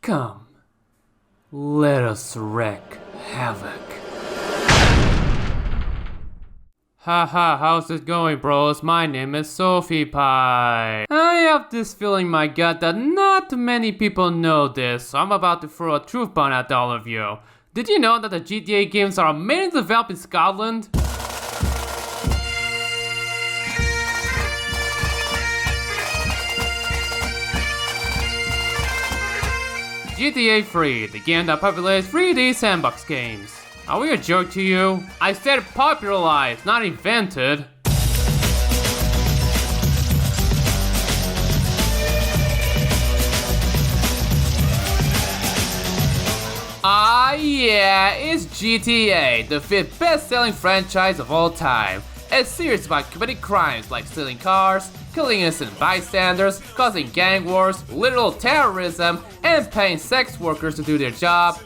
Come, let us wreak havoc. Haha, how's it going, bros? My name is Sophie Pie. I have this feeling in my gut that not many people know this, so I'm about to throw a truth bomb at all of you. Did you know that the GTA games are mainly developed in Scotland? GTA 3, the game that populates 3D sandbox games. Are we a joke to you? I said popularized, not invented. Yeah, it's GTA, the 5th best-selling franchise of all time. A series about committing crimes like stealing cars, killing innocent bystanders, causing gang wars, literal terrorism, and paying sex workers to do their job,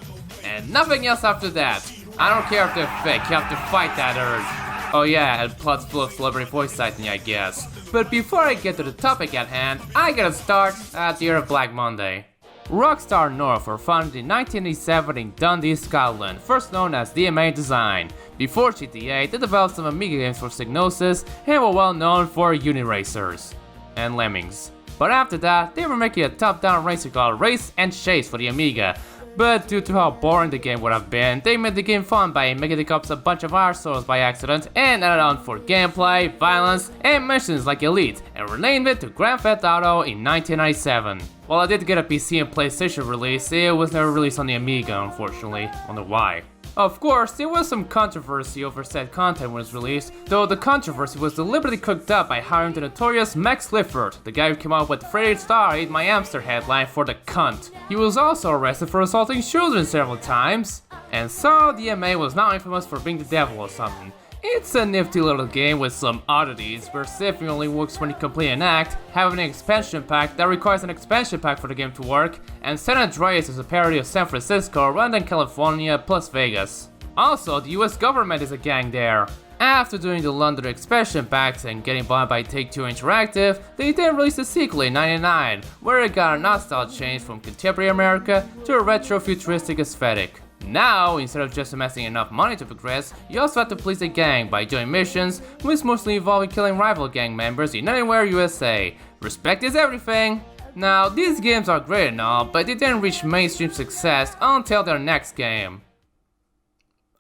and nothing else after that. I don't care if they're fake, you have to fight that urge. Oh yeah, and plots full of celebrity voice acting, I guess. But before I get to the topic at hand, I gotta start at the year of Black Monday. Rockstar North were founded in 1987 in Dundee, Scotland, first known as DMA Design. Before GTA, they developed some Amiga games for Psygnosis and were well known for Uniracers and Lemmings. But after that, they were making a top-down racer called Race and Chase for the Amiga. But due to how boring the game would have been, they made the game fun by making it up a bunch of arseholes by accident and added on for gameplay, violence, and missions like Elite, and renamed it to Grand Theft Auto in 1997. While I did get a PC and PlayStation release, it was never released on the Amiga, unfortunately. Wonder why. Of course, there was some controversy over said content when it was released, though the controversy was deliberately cooked up by hiring the notorious Max Clifford, the guy who came up with the Freddy Star Ate My Hamster headline for the cunt. He was also arrested for assaulting children several times, and so DMA was now infamous for being the devil or something. It's a nifty little game with some oddities, where saving only works when you complete an act, having an expansion pack that requires an expansion pack for the game to work, and San Andreas is a parody of San Francisco rather than California plus Vegas. Also, the US government is a gang there. After doing the London expansion packs and getting bought by Take-Two Interactive, they then released a sequel in '99, where it got a nostalgia change from contemporary America to a retro-futuristic aesthetic. Now, instead of just amassing enough money to progress, you also have to please the gang by doing missions, which mostly involve killing rival gang members in anywhere USA. Respect is everything! Now, these games are great and all, but they didn't reach mainstream success until their next game.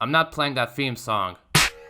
I'm not playing that theme song.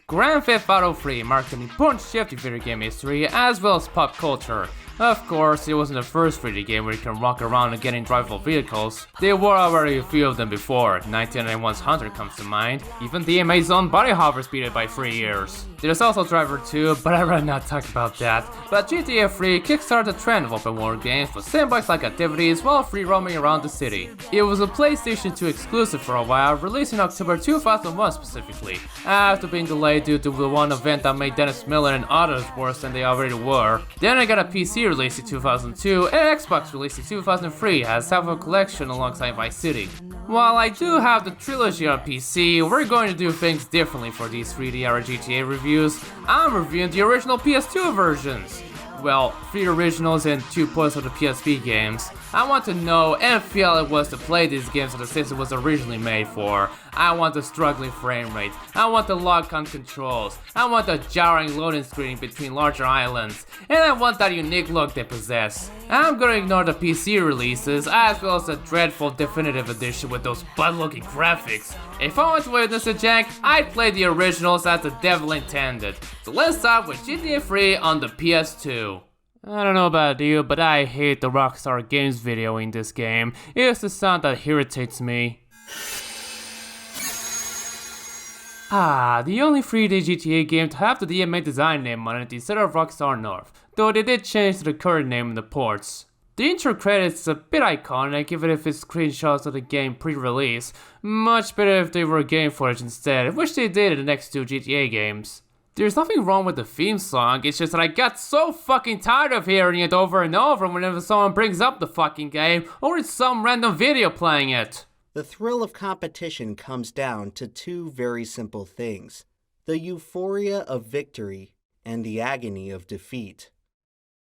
Grand Theft Auto 3 marked an important shift in video game history as well as pop culture. Of course, it wasn't the first 3D game where you can walk around and get in drivable vehicles. There were already a few of them before. 1991's Hunter comes to mind. Even DMA's own body hovers beat it by 3 years. There's also Driver 2, but I'd rather not talk about that. But GTA 3 kickstarted the trend of open world games with sandbox-like activities while free roaming around the city. It was a PlayStation 2 exclusive for a while, released in October 2001 specifically, after being delayed due to the one event that made Dennis Miller and others worse than they already were. Then I got a PC released in 2002 and Xbox released in 2003 as Salvo Collection alongside Vice City. While I do have the trilogy on PC, we're going to do things differently for these 3D era GTA reviews. I'm reviewing the original PS2 versions. Well, 3 originals and 2 ports of the PSP games. I want to know and feel how it was to play these games on the system it was originally made for. I want the struggling frame rate. I want the lock-on controls. I want the jarring loading screen between larger islands. And I want that unique look they possess. I'm gonna ignore the PC releases as well as the dreadful definitive edition with those butt-looking graphics. If I want to witness a jank, I'd play the originals as the devil intended. So let's start with GTA 3 on the PS2. I don't know about you, but I hate the Rockstar Games video in this game. It's the sound that irritates me. The only 3D GTA game to have the DMA design name on it instead of Rockstar North, though they did change to the current name in the ports. The intro credits is a bit iconic even if it's screenshots of the game pre-release. Much better if they were game footage instead, which they did in the next 2 GTA games. There's nothing wrong with the theme song, it's just that I got so fucking tired of hearing it over and over whenever someone brings up the fucking game or it's some random video playing it. The thrill of competition comes down to two very simple things: the euphoria of victory and the agony of defeat.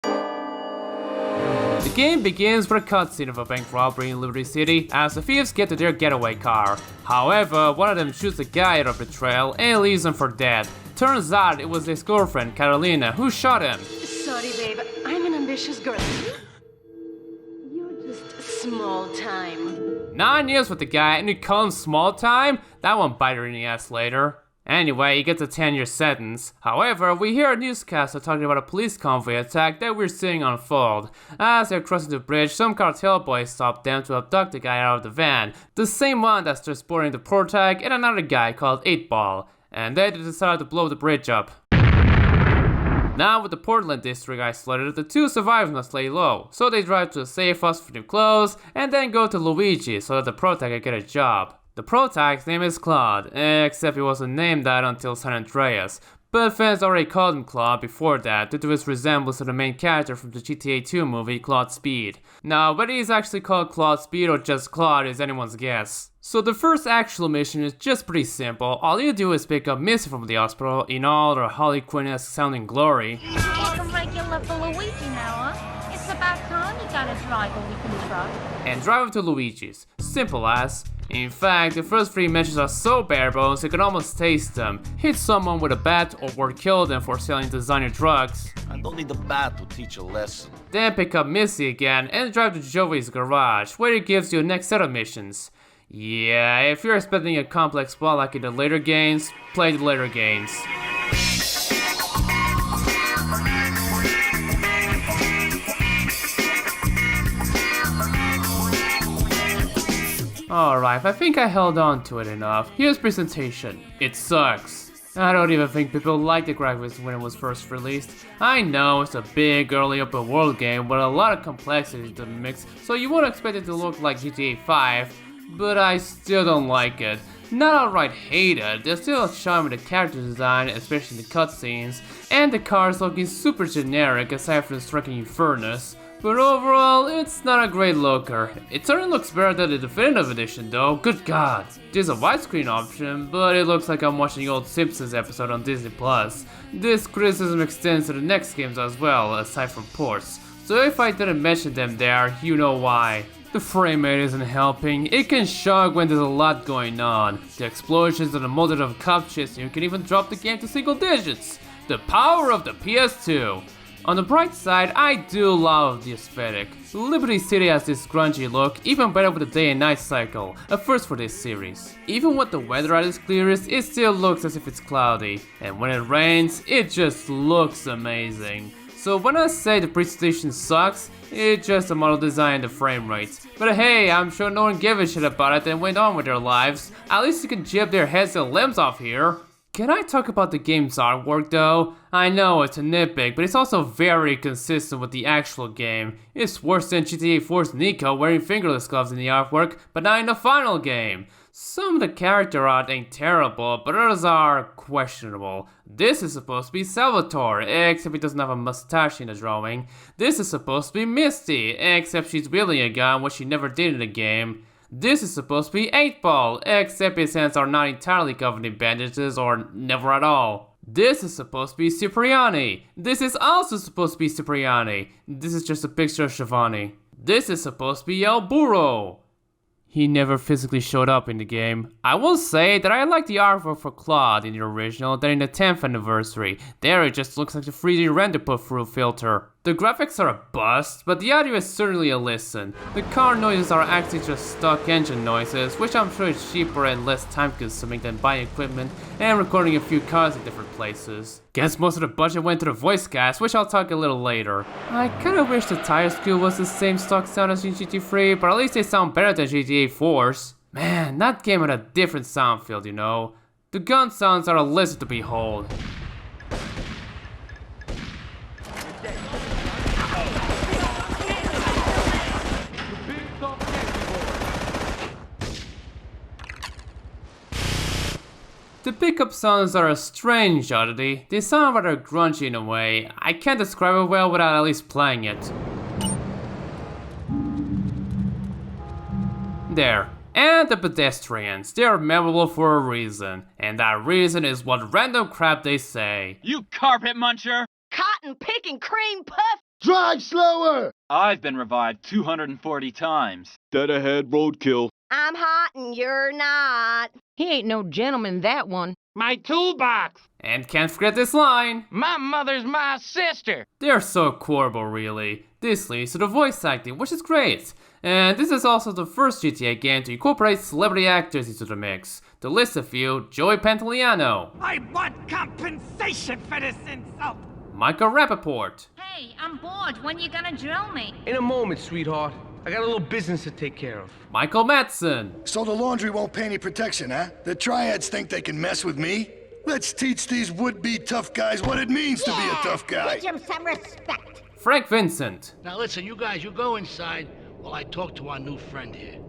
The game begins with a cutscene of a bank robbery in Liberty City as the thieves get to their getaway car. However, one of them shoots a guy out of betrayal and leaves him for dead. Turns out it was his girlfriend, Carolina, who shot him. Sorry, babe. I'm an ambitious girl. You're just small time. 9 years with the guy and you call him small time? That won't bite her in the ass later. Anyway, he gets a 10-year sentence. However, we hear a newscaster talking about a police convoy attack that we're seeing unfold. As they're crossing the bridge, some cartel boys stop them to abduct the guy out of the van. The same one that's transporting the protag and another guy called 8-Ball. And they decide to blow the bridge up. Now with the Portland district isolated, the two survivors must lay low. So they drive to a safe house for new clothes and then go to Luigi so that the protag can get a job. The protag's name is Claude, except he wasn't named that until San Andreas. But fans already called him Claude before that due to his resemblance to the main character from the GTA 2 movie, Claude Speed. Now, whether he's actually called Claude Speed or just Claude is anyone's guess. So the first actual mission is just pretty simple. All you do is pick up Missy from the hospital in all her Harley Quinn-esque sounding glory. Like a regular for Luigi now, huh? It's about time you got a driver we can trust. And drive him to Luigi's. Simple as. In fact, the first 3 missions are so bare bones you can almost taste them. Hit someone with a bat or kill them for selling designer drugs. I don't need a bat to teach a lesson. Then pick up Missy again and drive to Joey's garage, where he gives you a next set of missions. Yeah, if you're expecting a complex plot like in the later games, play the later games. Alright, I think I held on to it enough. Here's presentation. It sucks. I don't even think people liked the graphics when it was first released. I know it's a big early open world game with a lot of complexity to the mix, so you won't expect it to look like GTA 5, but I still don't like it. Not outright hate it, there's still a charm with the character design, especially the cutscenes, and the cars looking super generic aside from the striking furnace. But overall, it's not a great looker. It certainly looks better than the definitive edition though, good god. There's a widescreen option, but it looks like I'm watching the old Simpsons episode on Disney+. This criticism extends to the next games as well, aside from ports. So if I didn't mention them there, you know why. The frame rate isn't helping, it can shock when there's a lot going on. The explosions and the multitude of cop chasing you can even drop the game to single digits. The power of the PS2. On the bright side, I do love the aesthetic. Liberty City has this grungy look, even better with the day and night cycle, a first for this series. Even when the weather at its clearest, it still looks as if it's cloudy, and when it rains, it just looks amazing. So when I say the presentation sucks, it's just the model design and the frame rates. But hey, I'm sure no one gave a shit about it and went on with their lives. At least you can jib their heads and limbs off here. Can I talk about the game's artwork though? I know it's a nitpick, but it's also very consistent with the actual game. It's worse than GTA 4's Nico wearing fingerless gloves in the artwork, but not in the final game. Some of the character art ain't terrible, but others are questionable. This is supposed to be Salvatore, except he doesn't have a mustache in the drawing. This is supposed to be Misty, except she's wielding a gun, which she never did in the game. This is supposed to be 8-Ball, except his hands are not entirely covered in bandages or never at all. This is supposed to be Cipriani. This is also supposed to be Cipriani. This is just a picture of Shivani. This is supposed to be El Burro. He never physically showed up in the game. I will say that I like the artwork for Claude in the original than in the 10th anniversary. There it just looks like the 3D render put through filter. The graphics are a bust, but the audio is certainly a listen. The car noises are actually just stock engine noises, which I'm sure is cheaper and less time consuming than buying equipment and recording a few cars in different places. Guess most of the budget went to the voice cast, which I'll talk a little later. I kinda wish the tire skill was the same stock sound as in GTA 3, but at least they sound better than GTA 4's. Man, that game had a different sound field, you know. The gun sounds are a listen to behold. The The pickup sounds are a strange oddity. They sound rather grungy in a way. I can't describe it well without at least playing it. There. And the pedestrians. They are memorable for a reason. And that reason is what random crap they say. You carpet muncher! Cotton picking cream puff! Drive slower! I've been revived 240 times. Dead ahead, roadkill. I'm hot and you're not. He ain't no gentleman, that one. My toolbox! And can't forget this line. My mother's my sister! They're so quotable, really. This leads to the voice acting, which is great. And this is also the first GTA game to incorporate celebrity actors into the mix. To list a few, Joey Pantoliano. I want compensation for this insult! Michael Rappaport. Hey, I'm bored. When you gonna drill me? In a moment, sweetheart. I got a little business to take care of. Michael Madsen. So the laundry won't pay any protection, huh? The triads think they can mess with me? Let's teach these would-be tough guys what it means to be a tough guy. Give him some respect. Frank Vincent. Now listen, you guys, you go inside while I talk to our new friend here.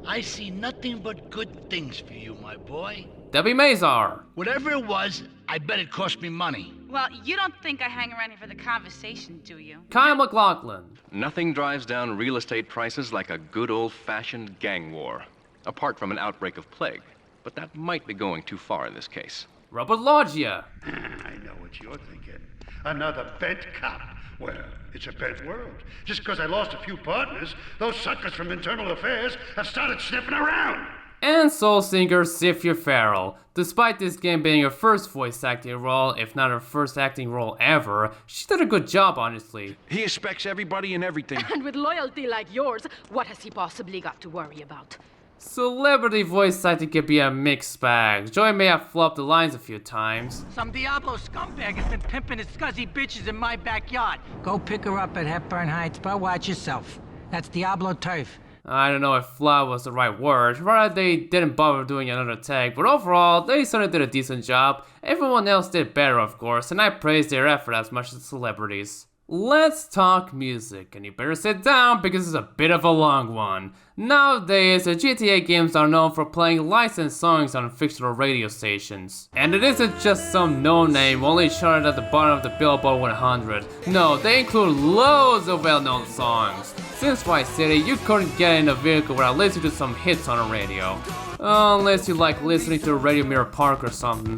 I see nothing but good things for you, my boy. Debbie Mazar. Whatever it was, I bet it cost me money. Well, you don't think I hang around here for the conversation, do you? Kyle MacLachlan. Nothing drives down real estate prices like a good old-fashioned gang war. Apart from an outbreak of plague. But that might be going too far in this case. Robert Loggia. I know what you're thinking. Another bent cop. Well, it's a bent world. Just because I lost a few partners, those suckers from Internal Affairs have started sniffing around. And soul singer Sophie Farrell. Despite this game being her first voice acting role, if not her first acting role ever, she did a good job, honestly. He expects everybody and everything. And with loyalty like yours, what has he possibly got to worry about? Celebrity voice acting can be a mixed bag. Joey may have flopped the lines a few times. Some Diablo scumbag has been pimping his scuzzy bitches in my backyard. Go pick her up at Hepburn Heights, but watch yourself. That's Diablo turf. I don't know if flop was the right word, rather they didn't bother doing another tag, but overall, they certainly did a decent job. Everyone else did better, of course, and I praise their effort as much as the celebrities. Let's talk music, and you better sit down because it's a bit of a long one. Nowadays, the GTA games are known for playing licensed songs on fictional radio stations. And it isn't just some no-name only charted at the bottom of the Billboard 100. No, they include loads of well-known songs. Since Vice City, you couldn't get in a vehicle without listening to some hits on the radio. Unless you like listening to Radio Mirror Park or something.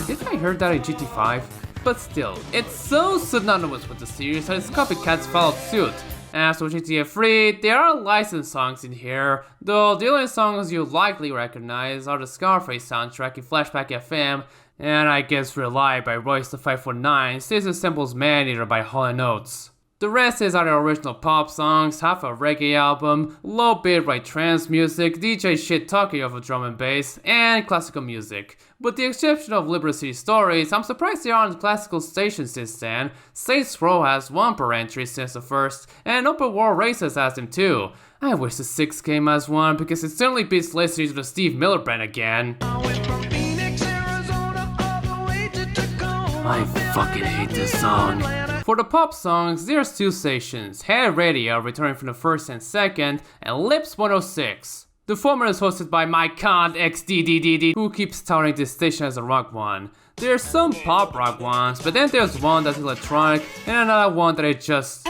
Did I hear that in GT5? But still, it's so synonymous with the series that its copycats followed suit. As for GTA 3, there are licensed songs in here, though the only songs you likely recognize are the Scarface soundtrack in Flashback FM, and I Guess Rely by Royce the 549, Stacey Sample's Man-Eater by Hall & Oates. The rest is either original pop songs, half a reggae album, low bitrate trance music, DJ shit talking over drum and bass, and classical music. With the exception of Liberty City Stories, I'm surprised there aren't classical stations since then. Saints Row has one per entry since the first, and Open World Races has them too. I wish the 6 came as one because it certainly beats listening to the Steve Miller Band again. I fucking hate this song. For the pop songs, there's 2 stations, Head Radio returning from the first and second, and Lips 106. The former is hosted by my cunt XDDDD, who keeps touting this station as a rock one. There's some pop rock ones, but then there's one that's electronic, and another one that is just...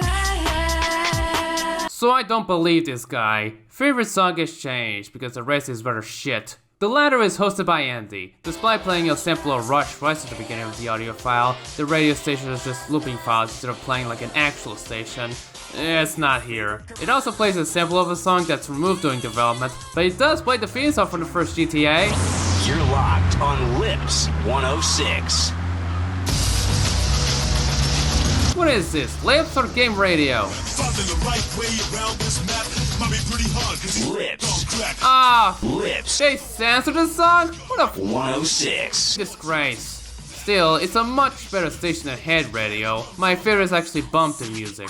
So I don't believe this guy. Favorite song has changed, because the rest is rather shit. The latter is hosted by Andy. Despite playing a sample of Rush right at the beginning of the audio file, the radio station is just looping files instead of playing like an actual station. It's not here. It also plays a sample of a song that's removed during development, but it does play the theme song from the first GTA. You're locked on Lips 106. What is this, Lips or Game Radio? Lips. Lips. They censored the song? What a 106. Disgrace. Still, it's a much better station than Head Radio. My favorite is actually Bumped Music.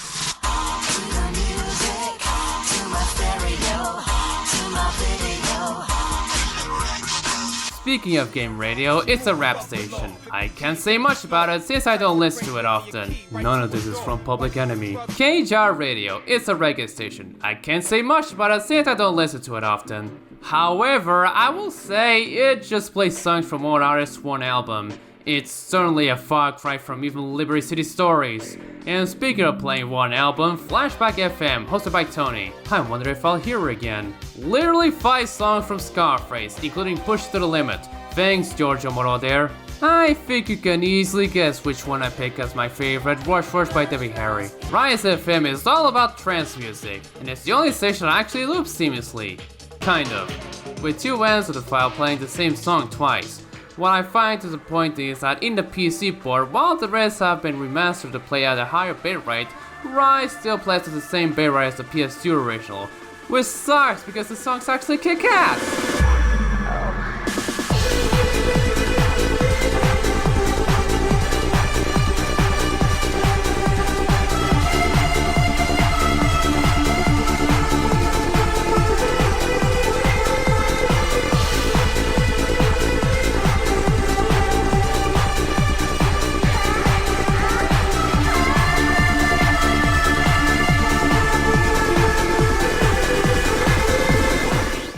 Speaking of game radio, it's a rap station. I can't say much about it since I don't listen to it often. None of this is from Public Enemy. KiChanVA Radio, it's a reggae station. I can't say much about it since I don't listen to it often. However, I will say it just plays songs from one artist, one album. It's certainly a far cry from even Liberty City Stories. And speaking of playing one album, Flashback FM, hosted by Tony. I wonder if I'll hear her again. Literally 5 songs from Scarface, including Push to the Limit. Thanks, Giorgio Moroder. I think you can easily guess which one I pick as my favorite, Rush Rush by Debbie Harry. Rise FM is all about trance music, and it's the only station that actually loops seamlessly. Kind of. With 2 ends of the file playing the same song twice. What I find disappointing is that in the PC port, while the rest have been remastered to play at a higher bitrate, Rise still plays at the same bitrate as the PS2 original, which sucks because the songs actually kick ass!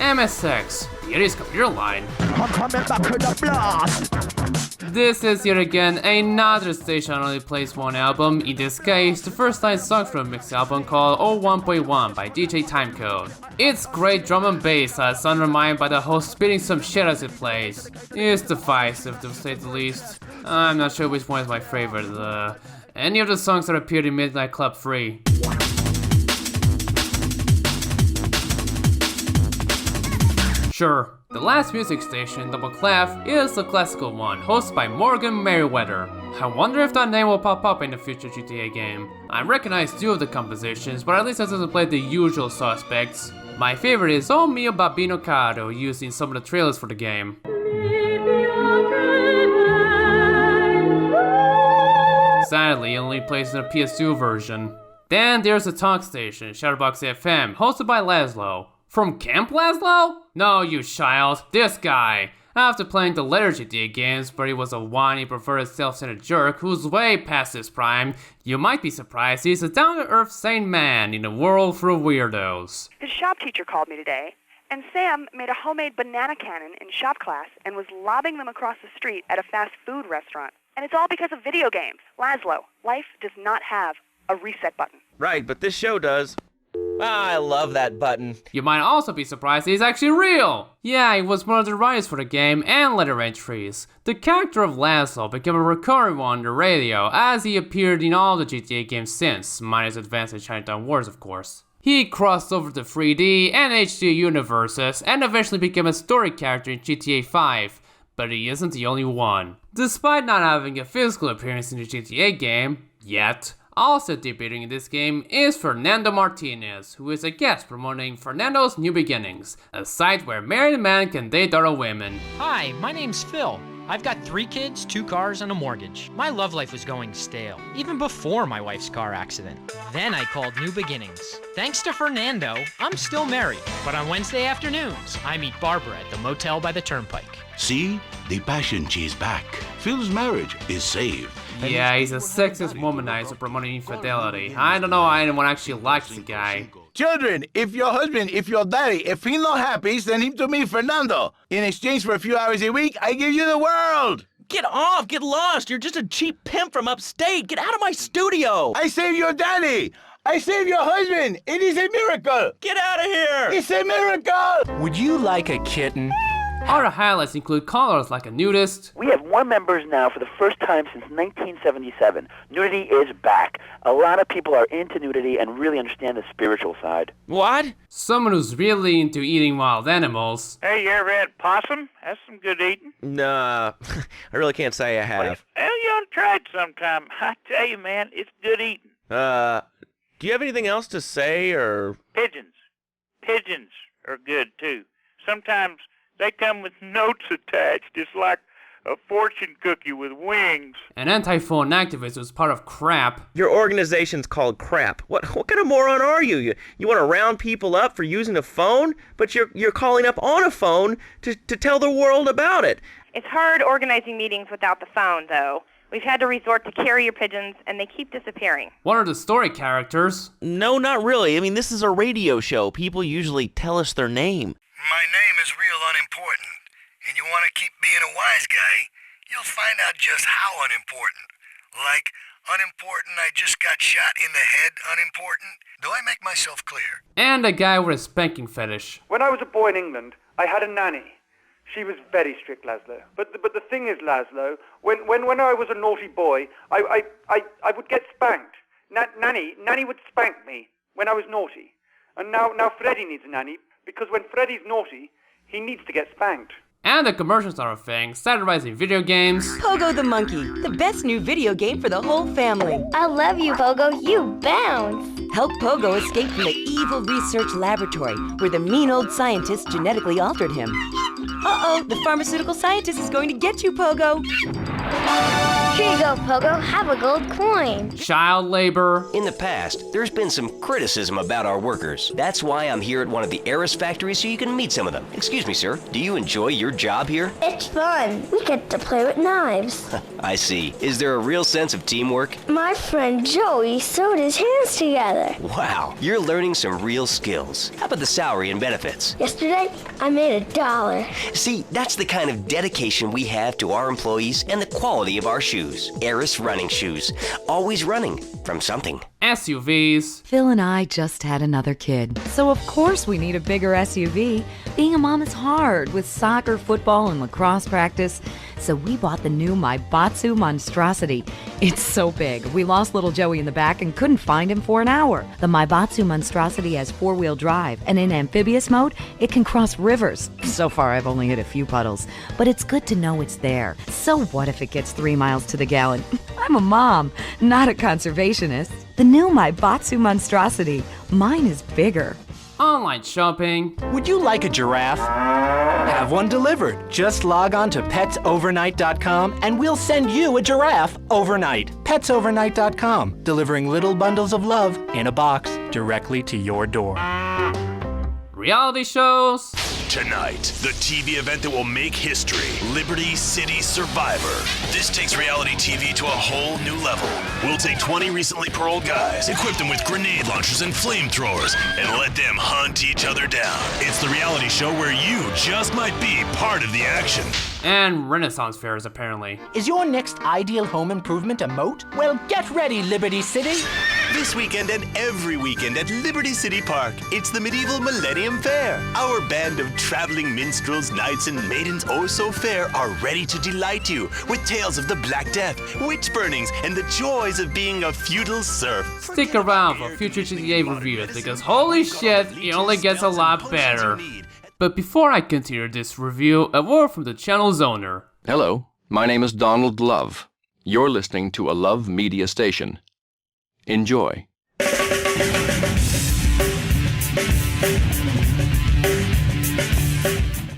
MSX, here is Computer Line. I'm coming back to the blast! This is yet again another station that only plays one album, in this case, the first 9 songs from a mixed album called 01.1 by DJ Timecode. It's great drum and bass that's undermined by the host spitting some shit as it plays. It's divisive to say the least. I'm not sure which one is my favorite, any of the songs that appeared in Midnight Club 3. Sure, the last music station, Double Clef, is the classical one, hosted by Morgan Merriweather. I wonder if that name will pop up in a future GTA game. I recognize 2 of the compositions, but at least it doesn't play the usual suspects. My favorite is O Mio Babino Caro, used in some of the trailers for the game. Sadly, it only plays in the PS2 version. Then there's the talk station, Shadowbox FM, hosted by Laszlo. From Camp Laszlo? No, you child, this guy. After playing the later GTA games where he was a whiny, perverted, self-centered jerk who's way past his prime, you might be surprised he's a down-to-earth sane man in a world full of weirdos. His shop teacher called me today, and Sam made a homemade banana cannon in shop class and was lobbing them across the street at a fast food restaurant. And it's all because of video games. Laszlo, life does not have a reset button. Right, but this show does. I love that button. You might also be surprised he's actually real! Yeah, he was one of the writers for the game and letter entries. The character of Laszlo became a recurring one on the radio as he appeared in all the GTA games since, minus Advanced and Chinatown Wars of course. He crossed over the 3D and HD universes and eventually became a story character in GTA 5, but he isn't the only one. Despite not having a physical appearance in the GTA game, yet, also debuting in this game is Fernando Martinez, who is a guest promoting Fernando's New Beginnings, a site where married men can date other women. Hi, my name's Phil. I've got 3 kids, 2 cars, and a mortgage. My love life was going stale, even before my wife's car accident. Then I called New Beginnings. Thanks to Fernando, I'm still married. But on Wednesday afternoons, I meet Barbara at the motel by the turnpike. See? The passion is back. Phil's marriage is saved. Yeah, he's a sexist womanizer promoting infidelity. I don't know why anyone actually likes the guy. Children, if your husband, if your daddy, if he's not happy, send him to me, Fernando. In exchange for a few hours a week, I give you the world. Get off, get lost. You're just a cheap pimp from upstate. Get out of my studio. I saved your daddy. I saved your husband. It is a miracle. Get out of here. It's a miracle. Would you like a kitten? Other highlights include callers like a nudist. We have more members now for the first time since 1977. Nudity is back. A lot of people are into nudity and really understand the spiritual side. What? Someone who's really into eating wild animals. Hey, you ever had possum? That's some good eating. Nah, I really can't say I have. Well, you ought to try it sometime. I tell you, man, it's good eating. Do you have anything else to say, or? Pigeons. Pigeons are good, too. Sometimes they come with notes attached. It's like A fortune cookie with wings. An anti-phone activist who's part of CRAP. Your organization's called CRAP. What kind of moron are you? You want to round people up for using a phone? But you're calling up on a phone to tell the world about it. It's hard organizing meetings without the phone, though. We've had to resort to carrier pigeons, and they keep disappearing. What are the story characters? No, not really. I mean, this is a radio show. People usually tell us their name. My name is real unimportant, and you want to keep being a wise guy, you'll find out just how unimportant. Like, unimportant, I just got shot in the head, unimportant. Do I make myself clear? And a guy with a spanking fetish. When I was a boy in England, I had a nanny. She was very strict, Laszlo. But the thing is, Laszlo, when I was a naughty boy, I would get spanked. Nanny would spank me when I was naughty. And now Freddy needs a nanny, because when Freddy's naughty, he needs to get spanked. And the commercials are a thing, satirizing video games. Pogo the Monkey, the best new video game for the whole family. I love you, Pogo. You bounce. Help Pogo escape from the evil research laboratory where the mean old scientist genetically altered him. Uh-oh, the pharmaceutical scientist is going to get you, Pogo. Here you go, Pogo. Have a gold coin. Child labor. In the past, there's been some criticism about our workers. That's why I'm here at one of the Eris factories so you can meet some of them. Excuse me, sir. Do you enjoy your job here? It's fun. We get to play with knives. I see. Is there a real sense of teamwork? My friend Joey sewed his hands together. Wow, you're learning some real skills. How about the salary and benefits? Yesterday, I made $1. See, that's the kind of dedication we have to our employees and the quality of our shoes. Eris running shoes. Always running from something. SUVs. Phil and I just had another kid, so of course we need a bigger SUV. Being a mom is hard with soccer, football, and lacrosse practice, so we bought the new Maibatsu Monstrosity. It's so big, we lost little Joey in the back and couldn't find him for an hour. The Maibatsu Monstrosity has 4-wheel drive, and in amphibious mode, it can cross rivers. So far, I've only hit a few puddles, but it's good to know it's there. So what if it gets 3 miles to the gallon? I'm a mom, not a conservationist. The new Maibatsu Monstrosity. Mine is bigger. Online shopping. Would you like a giraffe? Have one delivered. Just log on to petsovernight.com and we'll send you a giraffe overnight. Petsovernight.com, delivering little bundles of love in a box directly to your door. Reality shows. Tonight, the TV event that will make history, Liberty City Survivor. This takes reality TV to a whole new level. We'll take 20 recently paroled guys, equip them with grenade launchers and flamethrowers, and let them hunt each other down. It's the reality show where you just might be part of the action. And Renaissance fairs, apparently. Is your next ideal home improvement a moat? Well, get ready, Liberty City. This weekend and every weekend at Liberty City Park, it's the Medieval Millennium Fair. Our band of traveling minstrels, knights, and maidens oh so fair are ready to delight you with tales of the Black Death, witch burnings, and the joys of being a feudal serf. Stick around for future GTA reviews because holy shit, it only gets a lot better. But before I continue this review, a word from the channel's owner. Hello, my name is Donald Love. You're listening to a Love Media station. Enjoy.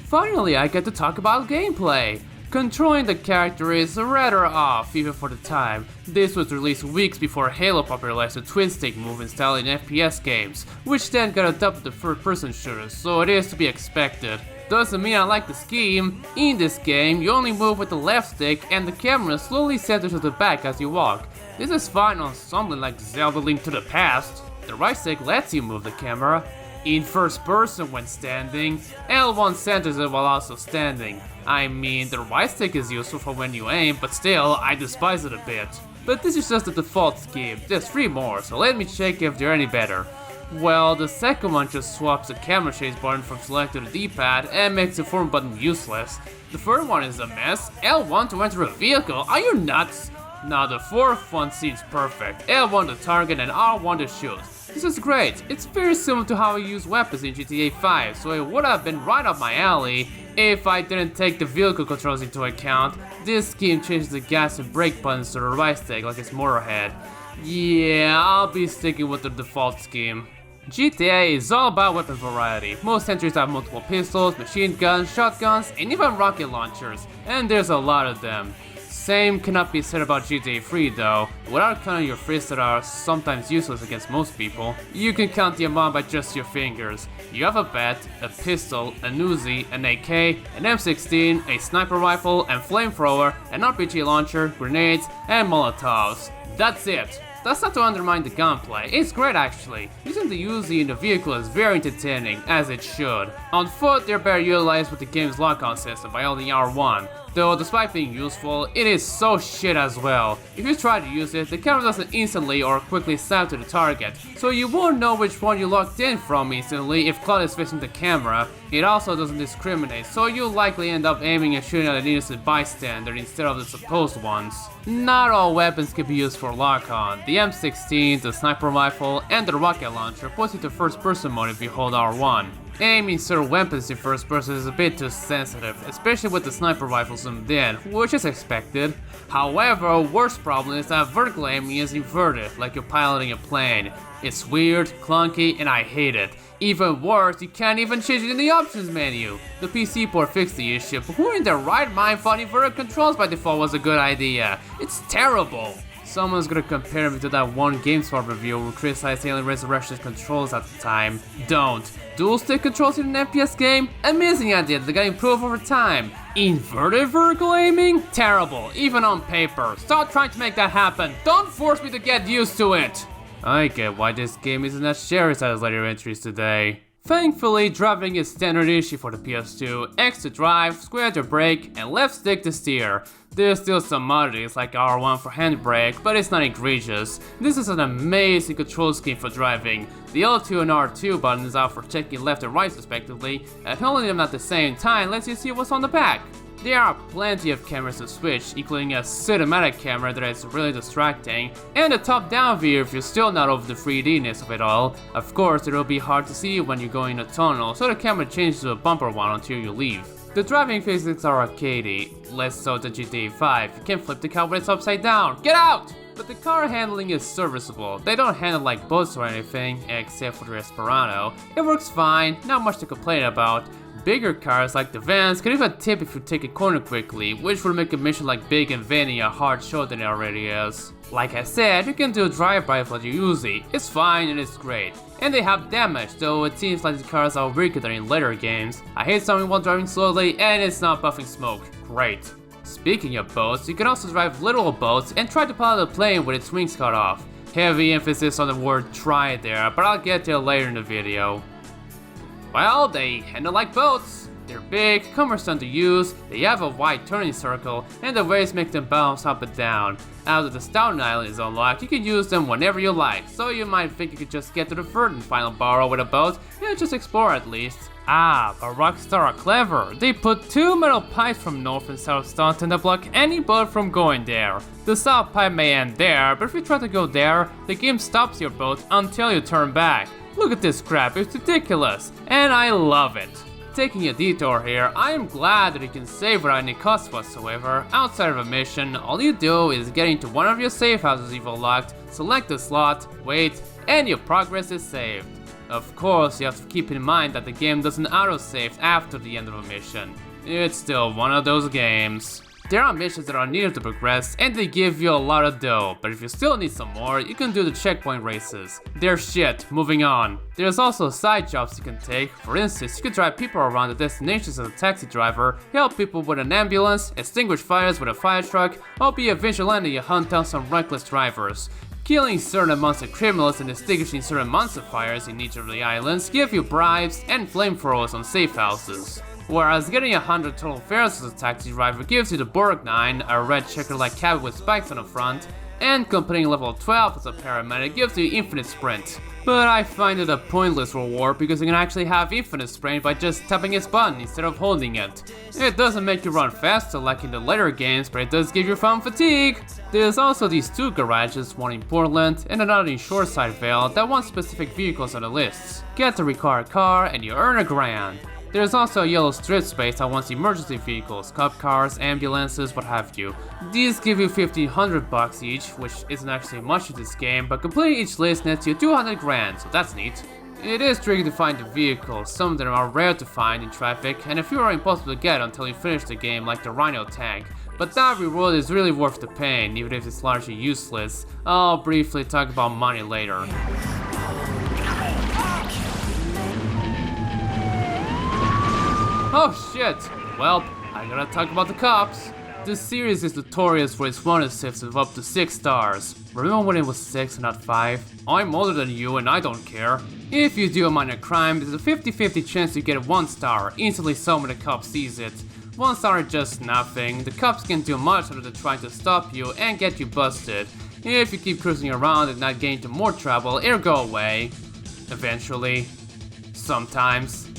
Finally, I get to talk about gameplay. Controlling the character is rather off, even for the time. This was released weeks before Halo popularized the twin-stick movement style in FPS games, which then got adopted to third-person shooters, so it is to be expected. Doesn't mean I like the scheme. In this game, you only move with the left stick and the camera slowly centers to the back as you walk. This is fine on something like Zelda Link to the Past. The right stick lets you move the camera. In first person when standing, L1 centers it while also standing. I mean, the right stick is useful for when you aim, but still, I despise it a bit. But this is just the default scheme, there's 3 more, so let me check if they're any better. Well, the second one just swaps the camera chase button from select to the D-pad and makes the form button useless. The third one is a mess, L1 to enter a vehicle, are you nuts? Now the fourth one seems perfect, L1 to target and R1 to shoot. This is great, it's very similar to how I use weapons in GTA 5, so it would have been right up my alley if I didn't take the vehicle controls into account. This scheme changes the gas and brake buttons to the right stick like it's Motorhead. Yeah, I'll be sticking with the default scheme. GTA is all about weapon variety. Most entries have multiple pistols, machine guns, shotguns, and even rocket launchers, and there's a lot of them. Same cannot be said about GTA 3 though. Without counting your fists that are sometimes useless against most people, you can count the amount by just your fingers. You have a bat, a pistol, an Uzi, an AK, an M16, a sniper rifle, and flamethrower, an RPG launcher, grenades, and Molotovs. That's it. That's not to undermine the gunplay, it's great actually. Using the Uzi in the vehicle is very entertaining, as it should. On foot, they're better utilized with the game's lock-on system by holding R1. Though despite being useful, it is so shit as well. If you try to use it, the camera doesn't instantly or quickly snap to the target, so you won't know which one you locked in from instantly if Cloud is facing the camera. It also doesn't discriminate, so you'll likely end up aiming and shooting at an innocent bystander instead of the supposed ones. Not all weapons can be used for lock-on. The M16, the sniper rifle, and the rocket launcher puts you to first person mode if you hold R1. Aiming certain weapons in first person is a bit too sensitive, especially with the sniper rifle zoomed in, which is expected. However, a worse problem is that vertical aiming is inverted, like you're piloting a plane. It's weird, clunky, and I hate it. Even worse, you can't even change it in the options menu. The PC port fixed the issue, but who in their right mind thought inverted controls by default was a good idea? It's terrible. Someone's gonna compare me to that one GameSpot review who criticized Alien Resurrection's controls at the time. Don't. Dual stick controls in an FPS game? Amazing idea that got improved over time. Inverted vertical aiming? Terrible, even on paper. Stop trying to make that happen. Don't force me to get used to it. I get why this game isn't as shared as later entries today. Thankfully, driving is standard issue for the PS2, X to drive, square to brake, and left stick to steer. There's still some oddities like R1 for handbrake, but it's not egregious. This is an amazing control scheme for driving. The L2 and R2 buttons are for checking left and right respectively, and holding them at the same time lets you see what's on the back. There are plenty of cameras to switch, including a cinematic camera that is really distracting, and a top-down view if you're still not over the 3D-ness of it all. Of course, it will be hard to see when you go in a tunnel, so the camera changes to a bumper one until you leave. The driving physics are arcadey, less so than GTA 5. You can flip the car when it's upside down. Get out! But the car handling is serviceable. They don't handle like boats or anything, except for the Esperanto. It works fine, not much to complain about. Bigger cars like the vans can even tip if you take a corner quickly, which will make a mission like Big and Vanny a hard show than it already is. Like I said, you can do a drive-by with your Uzi. It's fine and it's great. And they have damage, though it seems like the cars are weaker than in later games. I hate something while driving slowly and it's not puffing smoke. Great. Speaking of boats, you can also drive literal boats and try to pilot a plane with its wings cut off. Heavy emphasis on the word try there, but I'll get to it later in the video. Well, they handle like boats. They're big, cumbersome to use, they have a wide turning circle, and the waves make them bounce up and down. Now that the Staunton Island is unlocked, you can use them whenever you like, so you might think you could just get to the third and final borough with a boat, and just explore at least. Ah, but Rockstar are clever. They put 2 metal pipes from north and south Staunton to block any boat from going there. The south pipe may end there, but if you try to go there, the game stops your boat until you turn back. Look at this crap, it's ridiculous, and I love it. Taking a detour here, I am glad that you can save without any cost whatsoever. Outside of a mission, all you do is get into one of your safe houses you've unlocked, select a slot, wait, and your progress is saved. Of course, you have to keep in mind that the game doesn't autosave after the end of a mission. It's still one of those games. There are missions that are needed to progress and they give you a lot of dough, but if you still need some more, you can do the checkpoint races. They're shit, moving on. There's also side jobs you can take. For instance, you can drive people around the destinations as a taxi driver, help people with an ambulance, extinguish fires with a fire truck, or be a vigilante and hunt down some reckless drivers. Killing certain amounts of criminals and extinguishing certain amounts of fires in each of the islands give you bribes and flamethrowers on safe houses. Whereas getting 100 total fares as a taxi driver gives you the Borg 9, a red checker-like cabin with spikes on the front, and completing level 12 as a paramedic gives you infinite sprint. But I find it a pointless reward because you can actually have infinite sprint by just tapping its button instead of holding it. It doesn't make you run faster like in the later games, but it does give you fun fatigue. There's also these 2 garages, one in Portland and another in Shoreside Vale, that want specific vehicles on the lists. Get the required car and you earn $1,000. There's also a yellow strip space that wants emergency vehicles, cop cars, ambulances, what have you. These give you $1,500 each, which isn't actually much in this game, but completing each list nets you $200,000, so that's neat. It is tricky to find the vehicles, some of them are rare to find in traffic, and a few are impossible to get until you finish the game, like the Rhino tank. But that reward is really worth the pain, even if it's largely useless. I'll briefly talk about money later. Oh shit! Well, I gotta talk about the cops. This series is notorious for its wanted sifts of up to 6 stars. Remember when it was 6 and not 5? I'm older than you and I don't care. If you do a minor crime, there's a 50-50 chance you get 1 star, instantly so when the cop sees it. 1 star is just nothing, the cops can't do much other than trying to stop you and get you busted. If you keep cruising around and not getting into more trouble, it'll go away. Eventually. Sometimes.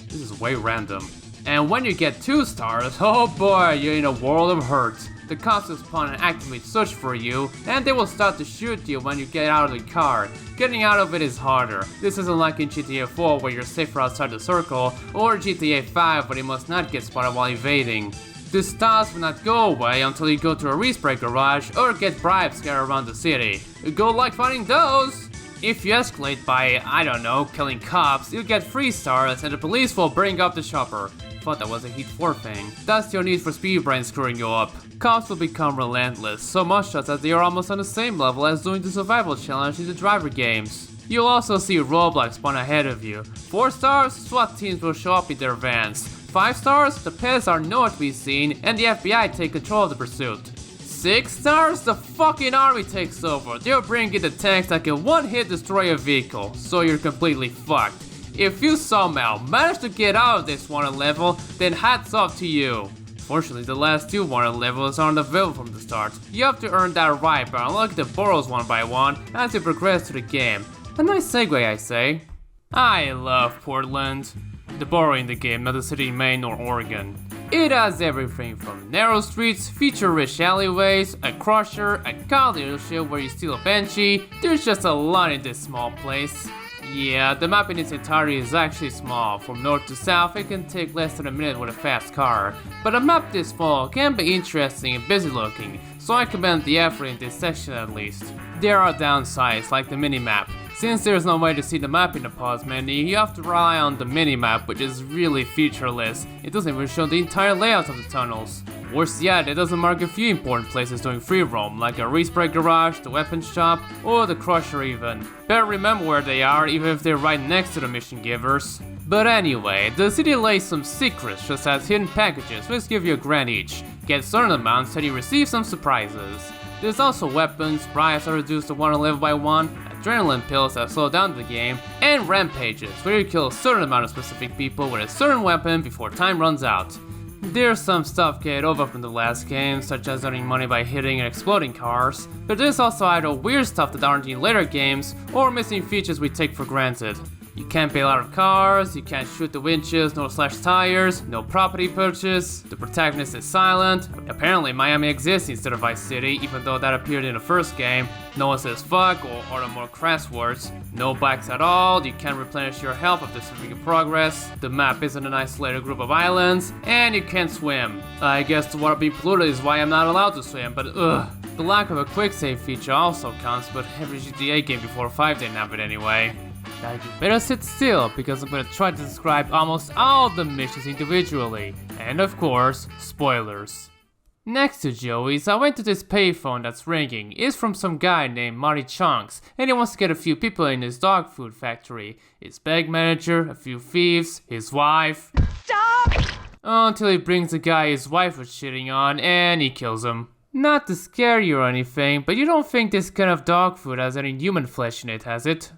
This is way random. And when you get 2 stars, oh boy, you're in a world of hurt. The cops will spawn and actively search for you, and they will start to shoot you when you get out of the car. Getting out of it is harder. This isn't like in GTA 4 where you're safer outside the circle, or GTA 5 where you must not get spotted while evading. The stars will not go away until you go to a respray garage or get bribes scattered around the city. Good luck finding those! If you escalate by, I don't know, killing cops, you'll get 3 stars and the police will bring up the chopper. Thought that was a Heat 4 thing. That's your need for speed brain screwing you up. Cops will become relentless, so much so that they are almost on the same level as doing the survival challenge in the driver games. You'll also see roadblocks spawn ahead of you. 4 stars, SWAT teams will show up in their vans. 5 stars, the pets are nowhere to be seen and the FBI take control of the pursuit. 6 stars, the fucking army takes over. They'll bring in the tanks that can one-hit destroy a vehicle, so you're completely fucked. If you somehow manage to get out of this wanted level, then hats off to you. Fortunately, the last 2 wanted levels aren't available from the start. You have to earn that right by unlocking the boroughs one by one as you progress through the game. A nice segue, I say. I love Portland. The borough in the game, not the city in Maine or Oregon. It has everything from narrow streets, feature-rich alleyways, a crusher, a car dealership where you steal a Banshee. There's just a lot in this small place. Yeah, the map in its entirety is actually small. From north to south, it can take less than a minute with a fast car. But a map this small can be interesting and busy looking, so I commend the effort in this section at least. There are downsides, like the minimap. Since there's no way to see the map in the pause menu, you have to rely on the minimap, which is really featureless. It doesn't even show the entire layout of the tunnels. Worse yet, it doesn't mark a few important places during free roam, like a respray garage, the weapons shop, or the crusher even. Better remember where they are, even if they're right next to the mission givers. But anyway, the city lays some secrets, just as hidden packages which give you a grand each. Get certain amounts and you receive some surprises. There's also weapons, bribes that reduce the wanted level by 1, adrenaline pills that slow down the game, and rampages where you kill a certain amount of specific people with a certain weapon before time runs out. There's some stuff carried over from the last game, such as earning money by hitting and exploding cars, but there's also either weird stuff that aren't in later games, or missing features we take for granted. You can't bail out of cars, you can't shoot the winches nor slash tires, no property purchase, the protagonist is silent, apparently Miami exists instead of Vice City, even though that appeared in the first game, no one says fuck or other more crass words, no bikes at all, you can't replenish your health after significant progress, the map isn't an isolated group of islands, and you can't swim. I guess the water being polluted is why I'm not allowed to swim, but ugh. The lack of a quick save feature also counts, but every GTA game before 5 didn't have it anyway. Now you better sit still, because I'm gonna try to describe almost all the missions individually. And of course, spoilers. Next to Joey's, I went to this payphone that's ringing. It's from some guy named Marty Chunks, and he wants to get a few people in his dog food factory. His bank manager, a few thieves, his wife. Stop! Until he brings the guy his wife was shitting on, and he kills him. Not to scare you or anything, but you don't think this kind of dog food has any human flesh in it, has it?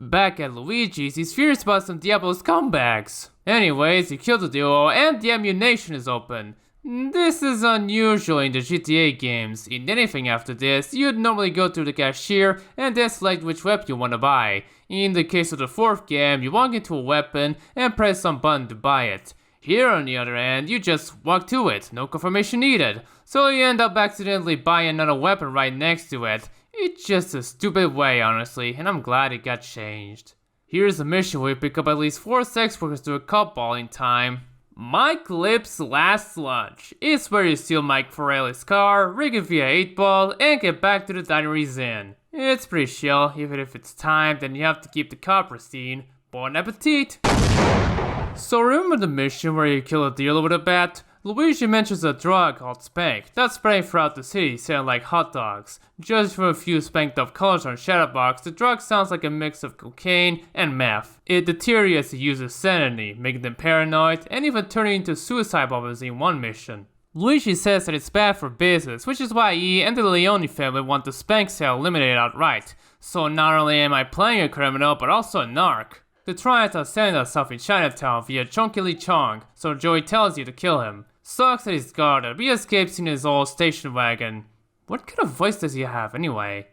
Back at Luigi's, he's furious about some Diablo scumbags. Anyways, he killed the duo and the ammunition is open. This is unusual in the GTA games. In anything after this, you'd normally go to the cashier and then select which weapon you want to buy. In the case of the 4th game, you walk into a weapon and press some button to buy it. Here on the other hand, you just walk to it, no confirmation needed. So you end up accidentally buying another weapon right next to it. It's just a stupid way, honestly, and I'm glad it got changed. Here's a mission where you pick up at least 4 sex workers to a cop ball in time. Mike Lip's Last Lunch is where you steal Mike Forelli's car, rig it via 8-ball, and get back to the diner he's in. It's pretty chill, even if it's timed and you have to keep the car pristine. Bon appetit! So remember the mission where you kill a dealer with a bat? Luigi mentions a drug called Spank that's spreading throughout the city, selling like hot dogs. Judged from a few spanked up colors on Shadowbox, the drug sounds like a mix of cocaine and meth. It deteriorates the user's sanity, making them paranoid, and even turning into suicide bombers in one mission. Luigi says that it's bad for business, which is why he and the Leone family want the Spank sale eliminated outright. So not only am I playing a criminal, but also a narc. The triads are sending us stuff in Chinatown via Chonky Lee Chong, so Joey tells you to kill him. Sucks that he's guarded, but he escapes in his old station wagon. What kind of voice does he have anyway?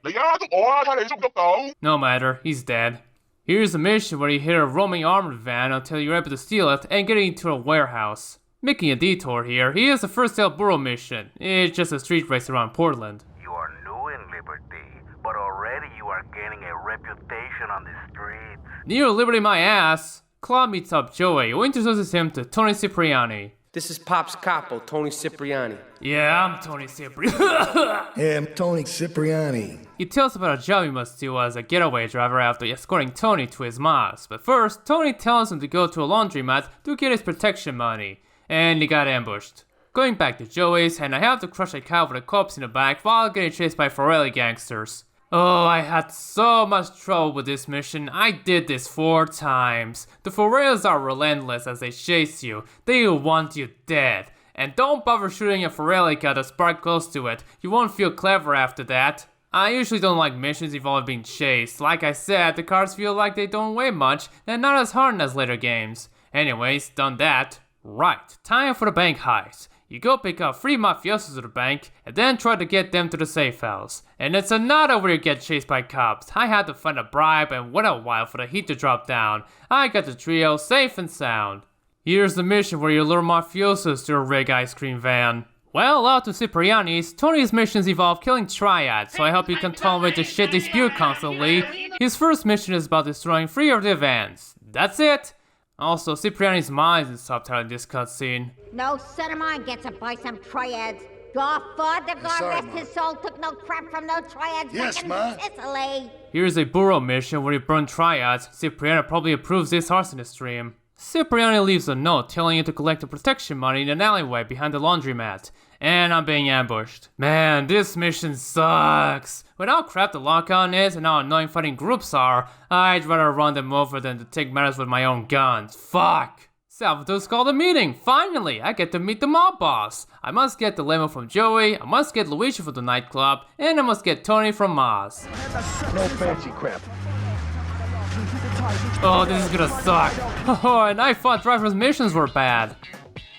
No matter, he's dead. Here's a mission where you hit a roaming armored van until you're able to steal it and get it into a warehouse. Making a detour here, here's the first El Burro mission. It's just a street race around Portland. You are new in Liberty, but already you are gaining a reputation on the streets. Near Liberty my ass, Claude meets up Joey, who introduces him to Tony Cipriani. This is Pop's capo, Tony Cipriani. Yeah, I'm Tony Cipriani. Hey, I'm Tony Cipriani. He tells about a job he must do as a getaway driver after escorting Tony to his mom's. But first, Tony tells him to go to a laundromat to get his protection money. And he got ambushed. Going back to Joey's, and I have to crush a cow with a corpse in the back while getting chased by Forelli gangsters. Oh, I had so much trouble with this mission. I did this 4 times. The Forellis are relentless as they chase you. They want you dead. And don't bother shooting a Forelli cat that's parked close to it. You won't feel clever after that. I usually don't like missions involving being chased. Like I said, the cars feel like they don't weigh much and not as hard as later games. Anyways, done that. Right, time for the bank heist. You go pick up 3 mafiosos at the bank, and then try to get them to the safe house. And it's another where you get chased by cops. I had to find a bribe and wait a while for the heat to drop down. I got the trio safe and sound. Here's the mission where you lure mafiosos to a rig ice cream van. Well, out to Cipriani's, Tony's missions involve killing triads, so I hope you can tolerate the shit they spew constantly. His first mission is about destroying 3 of the vans. That's it! Also, Cipriani's mom is in subtitle in this cutscene. No son of mine gets to buy some triads. Your father, God rest his soul, took no crap from no triads back in Sicily. Here's a burrow mission where you burn triads. Cipriani probably approves this arsonist stream. Cipriani leaves a note telling you to collect the protection money in an alleyway behind the laundromat. And I'm being ambushed. Man, this mission sucks. With how crap the lock-on is and how annoying fighting groups are, I'd rather run them over than to take matters with my own guns. Fuck! Salvatore's called a meeting. Finally, I get to meet the mob boss. I must get the limo from Joey, I must get Luigi from the nightclub, and I must get Tony from Maz. No fancy crap. Oh, this is gonna suck. Oh, and I thought driver's missions were bad.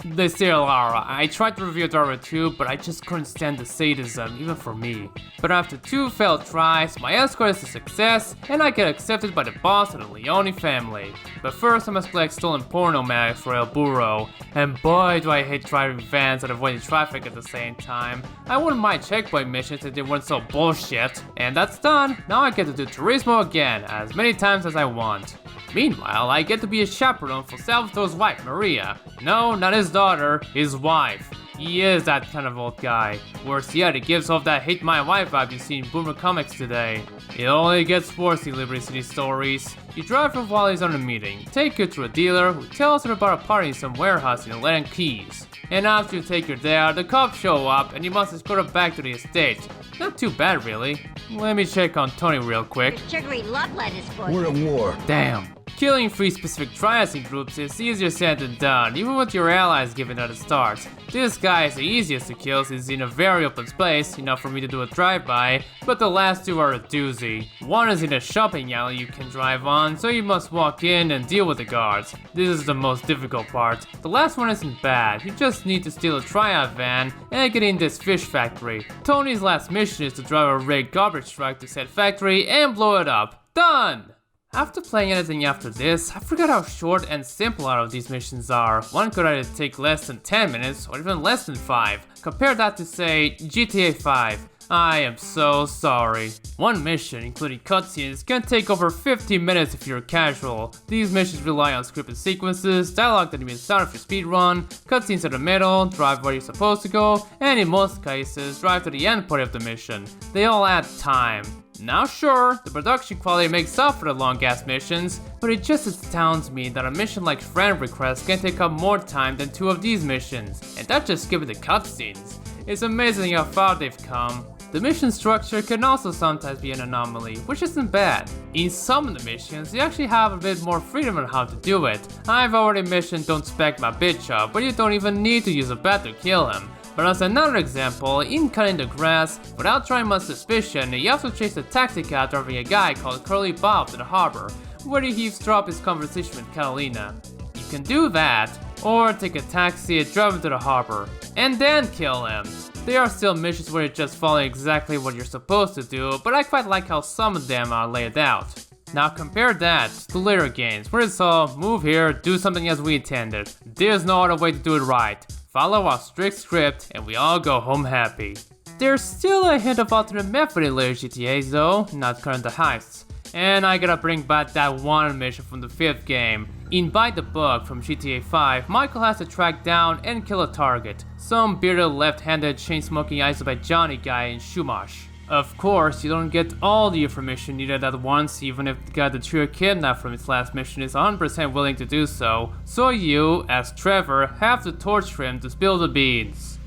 They still are. I tried to review Driver 2, but I just couldn't stand the sadism, even for me. But after 2 failed tries, my escort is a success, and I get accepted by the boss of the Leone family. But first I must collect stolen porno mags for El Burro, and boy do I hate driving vans and avoiding traffic at the same time. I wouldn't mind checkpoint missions if they weren't so bullshit. And that's done. Now I get to do Turismo again, as many times as I want. Meanwhile, I get to be a chaperone for Salvatore's wife, Maria. No, not his daughter, his wife. He is that kind of old guy. Worse yet, he gives off that hate my wife vibe you see in Boomer Comics today. It only gets worse in Liberty City stories. You drive her while he's on a meeting, take her to a dealer who tells her about a party in some warehouse in Atlantic Keys. And after you take her there, the cops show up and you must escort her back to the estate. Not too bad really. Let me check on Tony real quick. Sugary love letters for We're at war. Damn. Killing 3 specific triads in groups is easier said than done, even with your allies given at the start. This guy is the easiest to kill since he's in a very open space, enough for me to do a drive-by, but the last 2 are a doozy. One is in a shopping alley you can drive on, so you must walk in and deal with the guards. This is the most difficult part. The last one isn't bad, you just need to steal a triad van and get in this fish factory. Tony's last mission is to drive a rigged garbage truck to said factory and blow it up. Done! After playing anything after this, I forgot how short and simple a lot of these missions are. One could either take less than 10 minutes or even less than 5. Compare that to say GTA 5. I am so sorry. One mission, including cutscenes, can take over 50 minutes if you're casual. These missions rely on scripted sequences, dialogue that means start of your speedrun, cutscenes in the middle, drive where you're supposed to go, and in most cases, drive to the end part of the mission. They all add time. Now sure, the production quality makes up for the long-ass missions, but it just astounds me that a mission like Friend Request can take up more time than 2 of these missions, and that's just skipping the cutscenes. It's amazing how far they've come. The mission structure can also sometimes be an anomaly, which isn't bad. In some of the missions, you actually have a bit more freedom on how to do it. I've already mentioned don't spec my bitch up, but you don't even need to use a bat to kill him. But as another example, in cutting the grass, without drawing much suspicion, you have to chase a taxi cab driving a guy called Curly Bob to the harbor, where he eavesdrops his conversation with Catalina. You can do that, or take a taxi and drive him to the harbor, and then kill him. There are still missions where you just follow exactly what you're supposed to do, but I quite like how some of them are laid out. Now compare that to later games, where it's all move here, do something as we intended. There's no other way to do it right. Follow our strict script and we all go home happy. There's still a hint of alternate method in later GTAs though, not current the heists. And I gotta bring back that one mission from the 5th game. In Bite the Bug from GTA 5, Michael has to track down and kill a target, some bearded left-handed chain-smoking Johnny guy in Shumash. Of course, you don't get all the information needed at once, even if the guy that you're kidnapped from his last mission is 100% willing to do so. So you, as Trevor, have to torture him to spill the beans.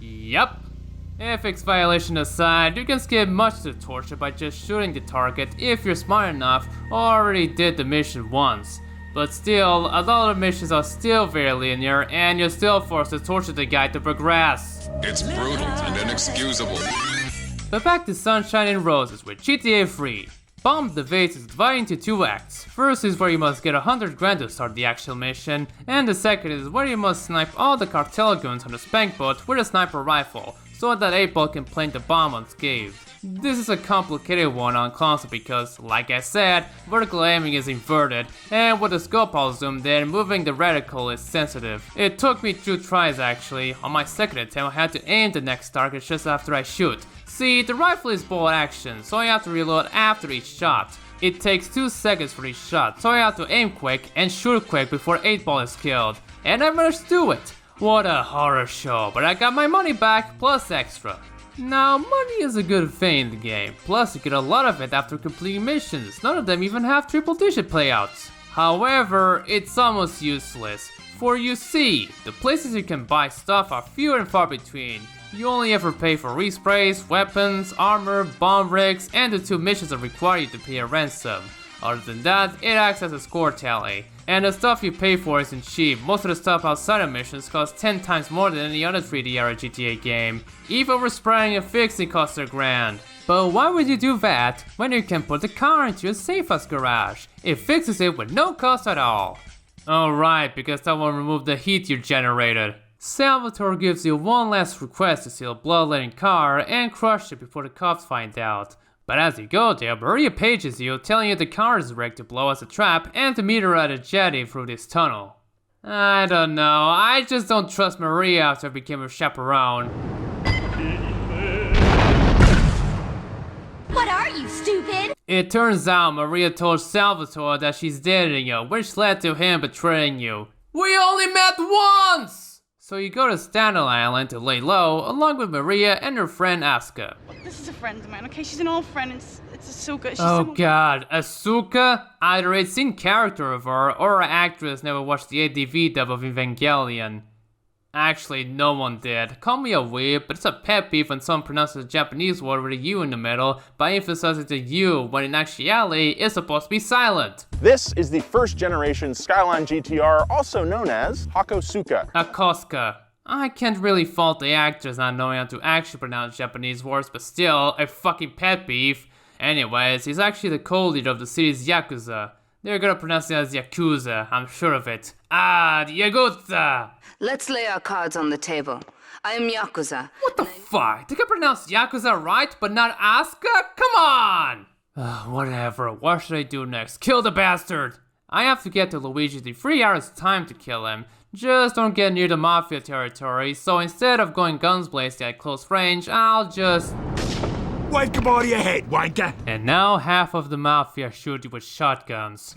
Yup. Ethics violation aside, you can skip much of the torture by just shooting the target if you're smart enough or already did the mission once. But still, a lot of missions are still very linear and you're still forced to torture the guy to progress. It's brutal and inexcusable. But back to Sunshine and Roses with GTA 3. Bomb the Vase is divided into 2 acts. First is where you must get 100 grand to start the actual mission, and the second is where you must snipe all the cartel guns on the spank boat with a sniper rifle, so that 8-Ball can plant the bomb unscathed. This is a complicated one on console because, like I said, vertical aiming is inverted, and with the scope all zoomed in, moving the reticle is sensitive. It took me 2 tries actually. On my second attempt I had to aim the next target just after I shoot. See, the rifle is bolt action, so I have to reload after each shot. It takes 2 seconds for each shot, so I have to aim quick and shoot quick before 8-Ball is killed. And I managed to do it! What a horror show, but I got my money back, plus extra. Now, money is a good thing in the game, plus you get a lot of it after completing missions, none of them even have triple-digit payouts. However, it's almost useless, for you see, the places you can buy stuff are few and far between. You only ever pay for resprays, weapons, armor, bomb rigs, and the 2 missions that require you to pay a ransom. Other than that, it acts as a score tally. And the stuff you pay for isn't cheap, most of the stuff outside of missions costs 10 times more than any other 3D era GTA game. Even respraying and fixing costs $1,000. But why would you do that when you can put the car into your safest garage? It fixes it with no cost at all. Alright, because that won't remove the heat you generated. Salvatore gives you one last request to steal a bloodletting car and crush it before the cops find out. But as you go there, Maria pages you telling you the car is rigged to blow as a trap and to meet her at a jetty through this tunnel. I don't know, I just don't trust Maria after I became her chaperone. What are you, stupid? It turns out Maria told Salvatore that she's dating you, which led to him betraying you. We only met once! So you go to Staunton Island to lay low, along with Maria and her friend Asuka. This is a friend of mine, okay? She's an old friend, it's Asuka. Oh god, Asuka? Either it's in character of her, or her actress never watched the ADV dub of Evangelion. Actually, no one did. Call me a weeb, but it's a pet peeve when someone pronounces a Japanese word with a U in the middle by emphasizing the U when in actuality it's supposed to be silent. This is the first generation Skyline GTR, also known as Hakosuka. Hakosuka. I can't really fault the actors not knowing how to actually pronounce Japanese words, but still, a fucking pet peeve. Anyways, he's actually the co-leader of the city's Yakuza. They're gonna pronounce it as Yakuza, I'm sure of it. Ah, the Yakuza! Let's lay our cards on the table. I am Yakuza. What the fuck? They can pronounce Yakuza right, but not Asuka? Come on! Whatever, what should I do next? Kill the bastard! I have to get to Luigi in 3 hours time to kill him. Just don't get near the Mafia territory, so instead of going guns blazing at close range, I'll just... Welcome your head, wanker. And now half of the mafia shoot you with shotguns.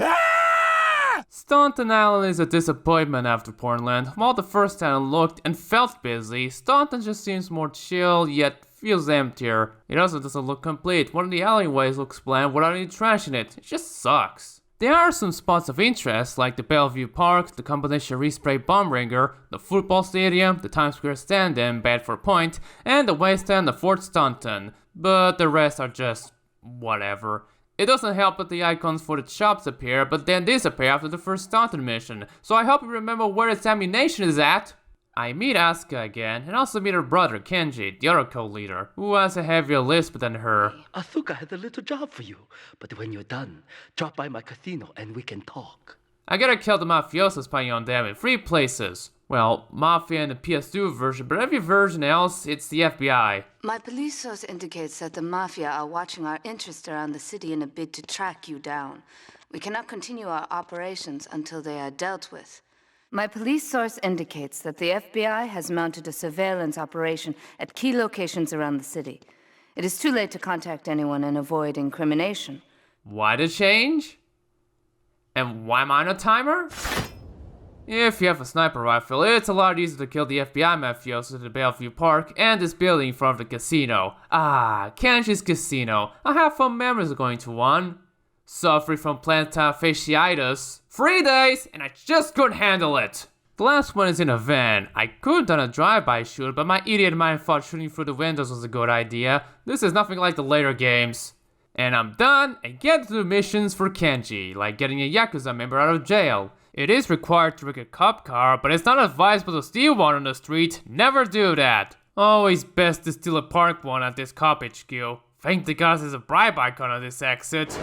Staunton Island is a disappointment after Portland. While the first town looked and felt busy, Staunton just seems more chill, yet feels emptier. It also doesn't look complete. One of the alleyways looks bland without any trash in it. It just sucks. There are some spots of interest, like the Bellevue Park, the combination respray bomb ringer, the football stadium, the Times Square stand in Bedford Point, and the West End of Fort Staunton. But the rest are just whatever. It doesn't help that the icons for the shops appear, but then disappear after the first Staunton mission, so I hope you remember where its ammunition is at. I meet Asuka again, and also meet her brother Kenji, the other co-leader, who has a heavier lisp than her. Asuka has a little job for you, but when you're done, drop by my casino and we can talk. I gotta kill the mafiosos spying on them in 3 places. Well, Mafia in the PS2 version, but every version else, it's the FBI. My police source indicates that the Mafia are watching our interests around the city in a bid to track you down. We cannot continue our operations until they are dealt with. My police source indicates that the FBI has mounted a surveillance operation at key locations around the city. It is too late to contact anyone and avoid incrimination. Why the change? And why am I on a timer? If you have a sniper rifle, it's a lot easier to kill the FBI mafiosos at the Bellevue Park and this building in front of the casino. Ah, Kenji's casino. I have fond memories of going to one. Suffering from plantar fasciitis. 3 days, and I just couldn't handle it. The last one is in a van. I could have done a drive-by shoot, but my idiot mind thought shooting through the windows was a good idea. This is nothing like the later games. And I'm done, and get to the missions for Kenji, like getting a Yakuza member out of jail. It is required to rig a cop car, but it's not advisable to steal one on the street. Never do that. Always best to steal a parked one at this cop HQ. Thank the gods there's a bribe icon on this exit.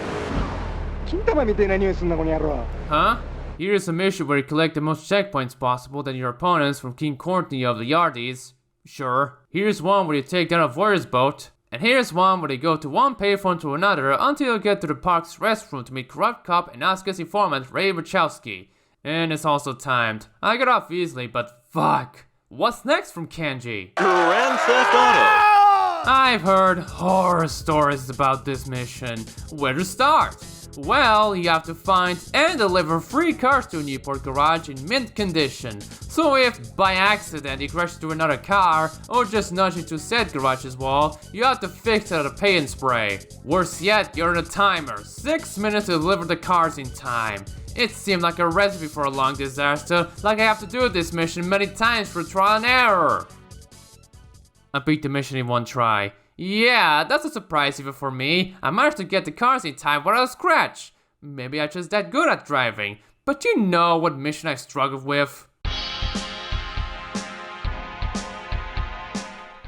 Huh? Here's a mission where you collect the most checkpoints possible than your opponents from King Courtney of the Yardies. Sure. Here's one where you take down a warrior's boat. And here's one where you go to one payphone to another until you get to the park's restroom to meet corrupt cop and Asuka's informant Ray Wachowski. And it's also timed. I got off easily, but fuck. What's next from Kenji? Grand Theft Auto. I've heard horror stories about this mission. Where to start? Well, you have to find and deliver 3 cars to a Newport garage in mint condition. So if, by accident, you crash into another car, or just nudge into said garage's wall, you have to fix it at a paint spray. Worse yet, you're on a timer. 6 minutes to deliver the cars in time. It seemed like a recipe for a long disaster, like I have to do this mission many times for trial and error. I beat the mission in 1 try. Yeah, that's a surprise even for me. I managed to get the cars in time without a scratch. Maybe I'm just that good at driving. But you know what mission I struggled with.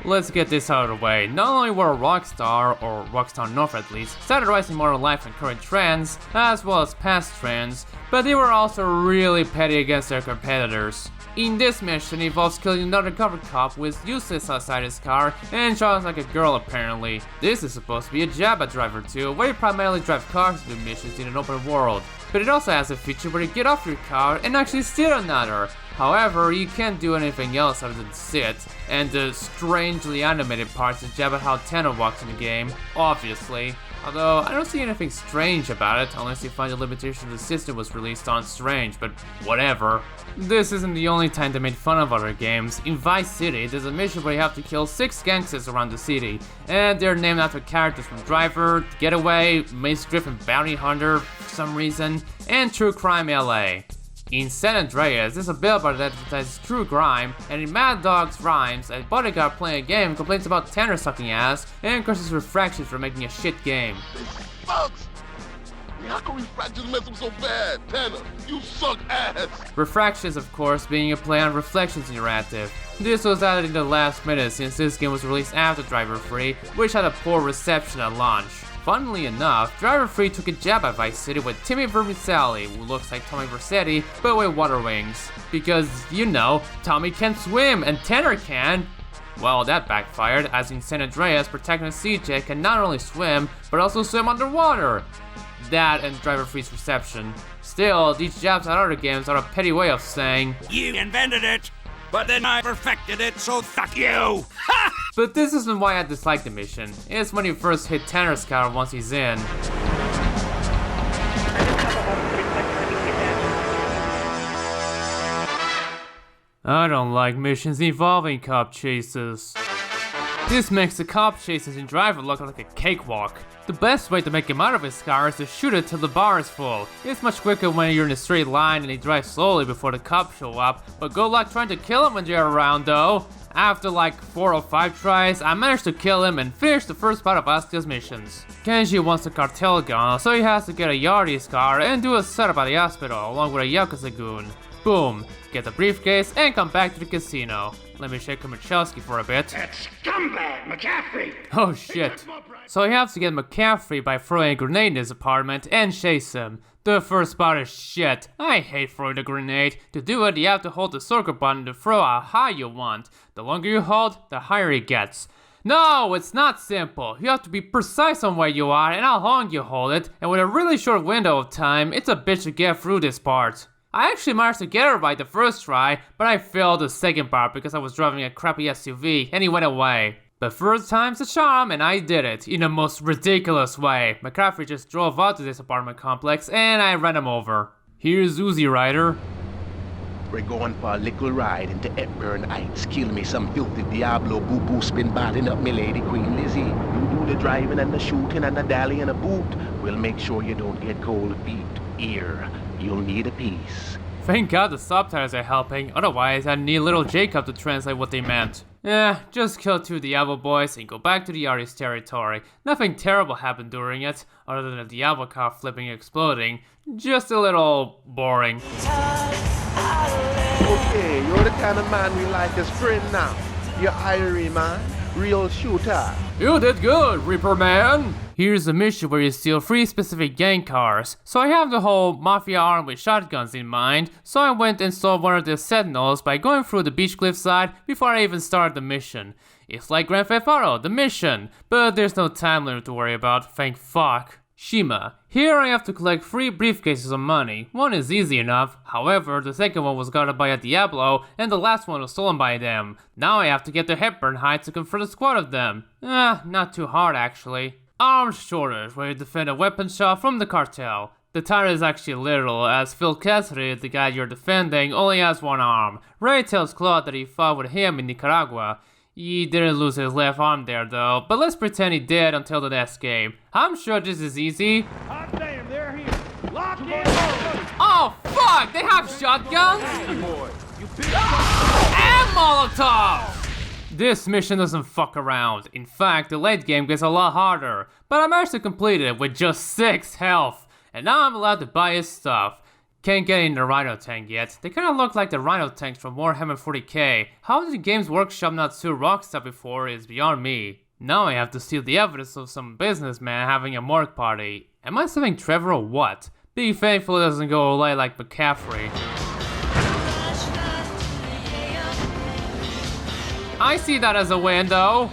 Let's get this out of the way. Not only were Rockstar, or Rockstar North at least, satirizing modern life and current trends, as well as past trends, but they were also really petty against their competitors. In this mission, it involves killing another cover cop who is useless outside his car and drives like a girl apparently. This is supposed to be a Jabba driver too, where you primarily drive cars to do missions in an open world. But it also has a feature where you get off your car and actually steal another. However, you can't do anything else other than sit, and the strangely animated parts of Jabba how Tenno walks in the game, obviously. Although, I don't see anything strange about it, unless you find the limitation the system was released on strange, but whatever. This isn't the only time they made fun of other games. In Vice City, there's a mission where you have to kill 6 gangsters around the city, and they're named after characters from Driver, Getaway, Mace Drift and Bounty Hunter, for some reason, and True Crime LA. In San Andreas, there's a billboard that advertises true crime, and in Mad Dog's Rhymes, a bodyguard playing a game complains about Tanner sucking ass and curses Refractions for making a shit game. Sucks! How can Refractions mess up so bad? Tanner, you suck ass! Refractions, of course, being a play on Reflections interactive. This was added in the last minute since this game was released after Driver 3, which had a poor reception at launch. Funnily enough, Driver 3 took a jab at Vice City with Timmy Vermicelli, who looks like Tommy Vercetti, but with water wings. Because, you know, Tommy can swim and Tanner can. Well, that backfired, as in San Andreas, protagonist CJ can not only swim, but also swim underwater. That and Driver 3's reception. Still, these jabs at other games are a petty way of saying, You invented it, but then I perfected it, so fuck you! Ha! But this isn't why I dislike the mission. It's when you first hit Tanner's car once he's in. I don't like missions involving cop chases. This makes the cop chases in Driver look like a cakewalk. The best way to make him out of his car is to shoot it till the bar is full. It's much quicker when you're in a straight line and he drives slowly before the cops show up, but good luck trying to kill him when they're around though. After like 4 or 5 tries, I managed to kill him and finish the first part of Asuka's missions. Kenji wants a cartel gun, so he has to get a Yardi's car and do a setup at the hospital along with a Yakuza goon. Boom, get the briefcase and come back to the casino. Let me check Michalski for a bit. That scumbag, McCaffrey! Oh shit. So he has to get McCaffrey by throwing a grenade in his apartment and chase him. The first part is shit. I hate throwing the grenade. To do it, you have to hold the circle button to throw how high you want. The longer you hold, the higher it gets. No, it's not simple. You have to be precise on where you are and how long you hold it, and with a really short window of time, it's a bitch to get through this part. I actually managed to get it right the first try, but I failed the second part because I was driving a crappy SUV and he went away. But first time's a charm and I did it in the most ridiculous way. McCaffrey just drove out to this apartment complex and I ran him over. Here's Uzi Rider. We're going for a little ride into Hepburn Heights. Kill me some filthy Diablo boo-boo spin batting up me lady Queen Lizzie. You do the driving and the shooting and the dally and a boot. We'll make sure you don't get cold feet. Here, you'll need a piece. Thank God the subtitles are helping, otherwise I'd need little Jacob to translate what they meant. Yeah, just kill 2 Diablo boys and go back to the artist's territory. Nothing terrible happened during it, other than a Diablo car flipping and exploding. Just a little boring. Okay, you're the kind of man we like as friend now. You're Irie, man. Real shooter. You did good, Reaper Man! Here's a mission where you steal 3 specific gang cars. So I have the whole mafia armed with shotguns in mind, so I went and stole one of the sentinels by going through the beach cliffside before I even started the mission. It's like Grand Theft Auto, the mission, but there's no time limit to worry about, thank fuck. Shima. Here I have to collect 3 briefcases of money. One is easy enough, however the second one was guarded by a Diablo and the last one was stolen by them. Now I have to get to Hepburn Heights to confront a squad of them. Not too hard actually. Arms shortage, where you defend a weapon shop from the cartel. The title is actually literal, as Phil Cassidy, the guy you're defending, only has 1 arm. Ray tells Claude that he fought with him in Nicaragua. He didn't lose his left arm there though, but let's pretend he did until the next game. I'm sure this is easy. Hot damn, they're here. Lock in. Oh fuck, they have shotguns? And Molotovs! This mission doesn't fuck around. In fact, the late game gets a lot harder, but I managed to complete it with just 6 health. And now I'm allowed to buy his stuff. Can't get in the Rhino tank yet. They kinda look like the Rhino tanks from Warhammer 40k. How did Games Workshop not sue Rockstar before is beyond me. Now I have to steal the evidence of some businessman having a morgue party. Am I saving Trevor or what? Be thankful it doesn't go away like McCaffrey. I see that as a win though.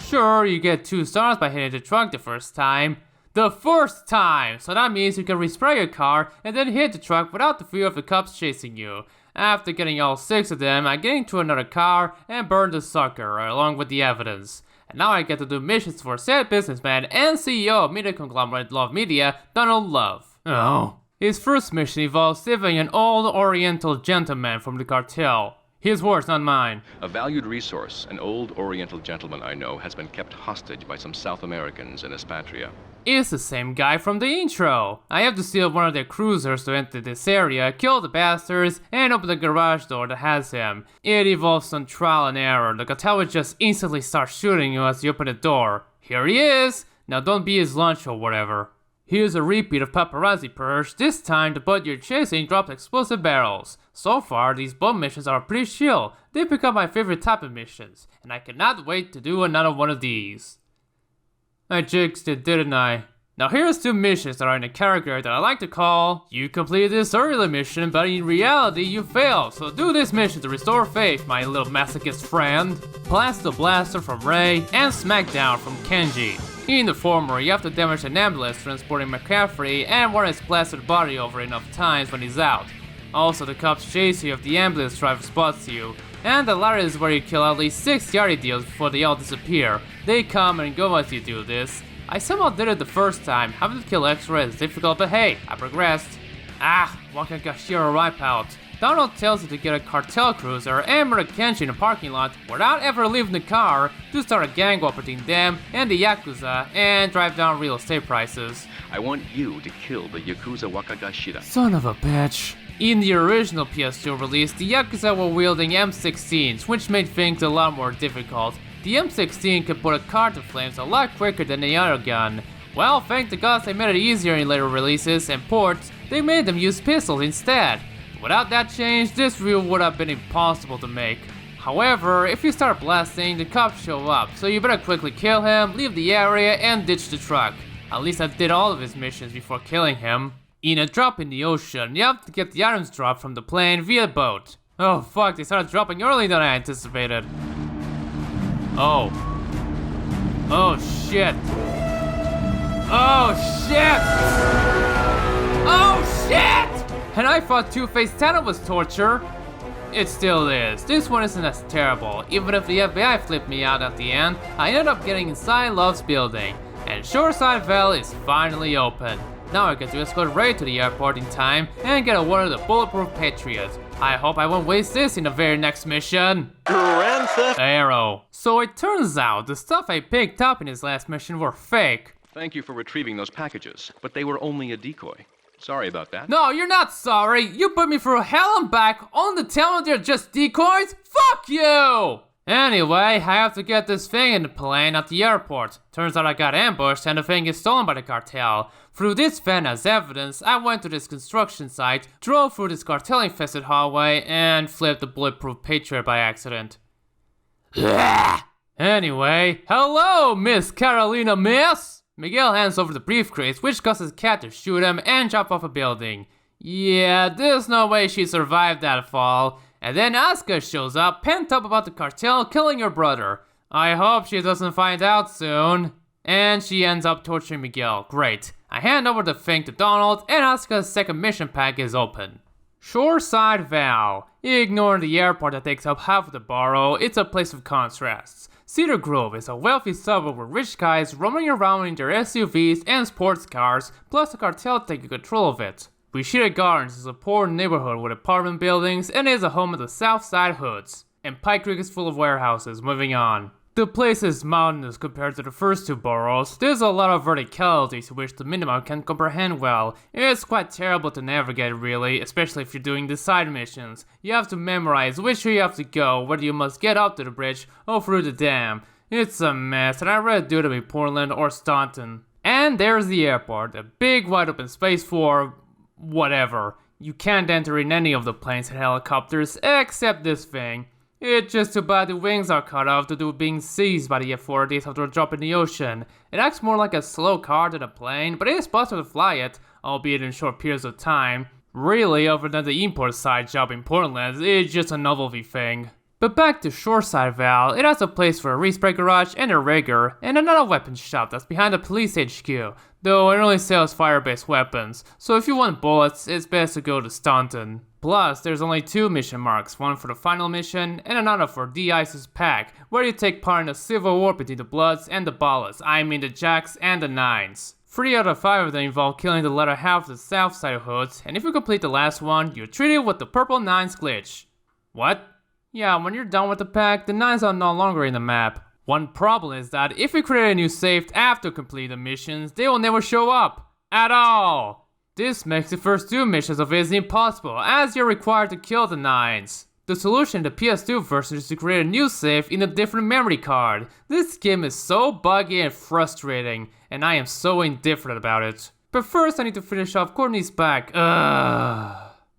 Sure, you get 2 stars by hitting the truck the first time. The first time! So that means you can respray your car and then hit the truck without the fear of the cops chasing you. After getting all 6 of them, I get into another car and burn the sucker along with the evidence. And now I get to do missions for said businessman and CEO of media conglomerate Love Media, Donald Love. Oh. His first mission involves saving an old oriental gentleman from the cartel. His words, not mine. A valued resource, an old Oriental gentleman I know, has been kept hostage by some South Americans in Espatria. It's the same guy from the intro. I have to steal one of their cruisers to enter this area, kill the bastards, and open the garage door that has him. It involves some trial and error. The cartel will just instantly start shooting you as you open the door. Here he is! Now don't be his lunch or whatever. Here's a repeat of Paparazzi Purge. This time the boat you're chasing drops explosive barrels. So far, these boat missions are pretty chill. They become my favorite type of missions, and I cannot wait to do another one of these. I jinxed it, didn't I? Now here's 2 missions that are in a category that I like to call, you completed this early mission, but in reality you failed, so do this mission to restore faith, my little masochist friend. Blast the Blaster from Ray, and Smackdown from Kenji. In the former, you have to damage an ambulance transporting McCaffrey and run his blasted body over enough times when he's out. Also, the cops chase you if the ambulance driver spots you. and the latter is where you kill at least 6 yard deals before they all disappear. They come and go as you do this. I somehow did it the first time, having to kill extra is difficult, but hey, I progressed. Wakagashira Wipeout. Donald tells you to get a cartel cruiser and murder Kenshi in a parking lot without ever leaving the car to start a gang war between them and the Yakuza and drive down real estate prices. I want you to kill the Yakuza Wakagashira. Son of a bitch. In the original PS2 release, the Yakuza were wielding M16s, which made things a lot more difficult. The M16 could put a car to flames a lot quicker than any other gun. Well, thank the gods they made it easier in later releases and ports, they made them use pistols instead. Without that change, this rule would have been impossible to make. However, if you start blasting, the cops show up, so you better quickly kill him, leave the area, and ditch the truck. At least I did all of his missions before killing him. In a drop in the ocean, you have to get the items dropped from the plane via boat. Oh fuck, they started dropping earlier than I anticipated. Oh shit. Oh shit! Oh shit! And I thought Two-Face Tana was torture. It still is. This one isn't as terrible. Even if the FBI flipped me out at the end, I ended up getting inside Love's building. And Shoreside Vale is finally open. Now I get to escort Ray to the airport in time and get awarded the Bulletproof Patriot. I hope I won't waste this in the very next mission. Grand Theft Arrow. So it turns out the stuff I picked up in his last mission were fake. Thank you for retrieving those packages, but they were only a decoy. Sorry about that. No, you're not sorry. You put me through hell and back only to tell me they're just decoys? Fuck you! Anyway, I have to get this thing in the plane at the airport. Turns out I got ambushed and the thing is stolen by the cartel. Through this van as evidence, I went to this construction site, drove through this cartel-infested hallway, and flipped the Bulletproof Patriot by accident. Anyway, hello, Miss Carolina Miss! Miguel hands over the briefcase, which causes Cat to shoot him and jump off a building. Yeah, there's no way she survived that fall. And then Asuka shows up, pent up about the cartel killing her brother. I hope she doesn't find out soon. And she ends up torturing Miguel. Great. I hand over the thing to Donald, and Asuka's second mission pack is open. Shoreside Vale. Ignore the airport that takes up half of the borough, it's a place of contrasts. Cedar Grove is a wealthy suburb with rich guys roaming around in their SUVs and sports cars, plus the cartel taking control of it. Bushira Gardens is a poor neighborhood with apartment buildings and is a home of the South Side Hoods. And Pike Creek is full of warehouses. Moving on. The place is mountainous compared to the first two boroughs. There's a lot of verticalities which the minimum can comprehend well. It's quite terrible to navigate really, especially if you're doing the side missions. You have to memorize which way you have to go, whether you must get up to the bridge or through the dam. It's a mess and I'd rather do it in Portland or Staunton. And there's the airport, a big wide open space for whatever. You can't enter in any of the planes and helicopters except this thing. It's just too bad the wings are cut off due to being seized by the authorities after a drop in the ocean. It acts more like a slow car than a plane, but it is possible to fly it, albeit in short periods of time. Really, other than the import side job in Portland, it's just a novelty thing. But back to Shoreside Vale, it has a place for a respray garage and a rigger, and another weapons shop that's behind the police HQ, though it only sells fire-based weapons, so if you want bullets, it's best to go to Staunton. Plus, there's only 2 mission marks, one for the final mission, and another for D-Ice's pack, where you take part in a civil war between the Bloods and the Ballas, I mean the Jacks and the Nines. 3 out of 5 of them involve killing the latter half of the South Side Hoods, and if you complete the last one, you're treated with the Purple Nines glitch. What? Yeah, when you're done with the pack, the Nines are no longer in the map. One problem is that if you create a new save after completing the missions, they will never show up. At all! This makes the first 2 missions of it impossible, as you're required to kill the Nines. The solution in the PS2 version is to create a new save in a different memory card. This game is so buggy and frustrating, and I am so indifferent about it. But first I need to finish off Courtney's pack.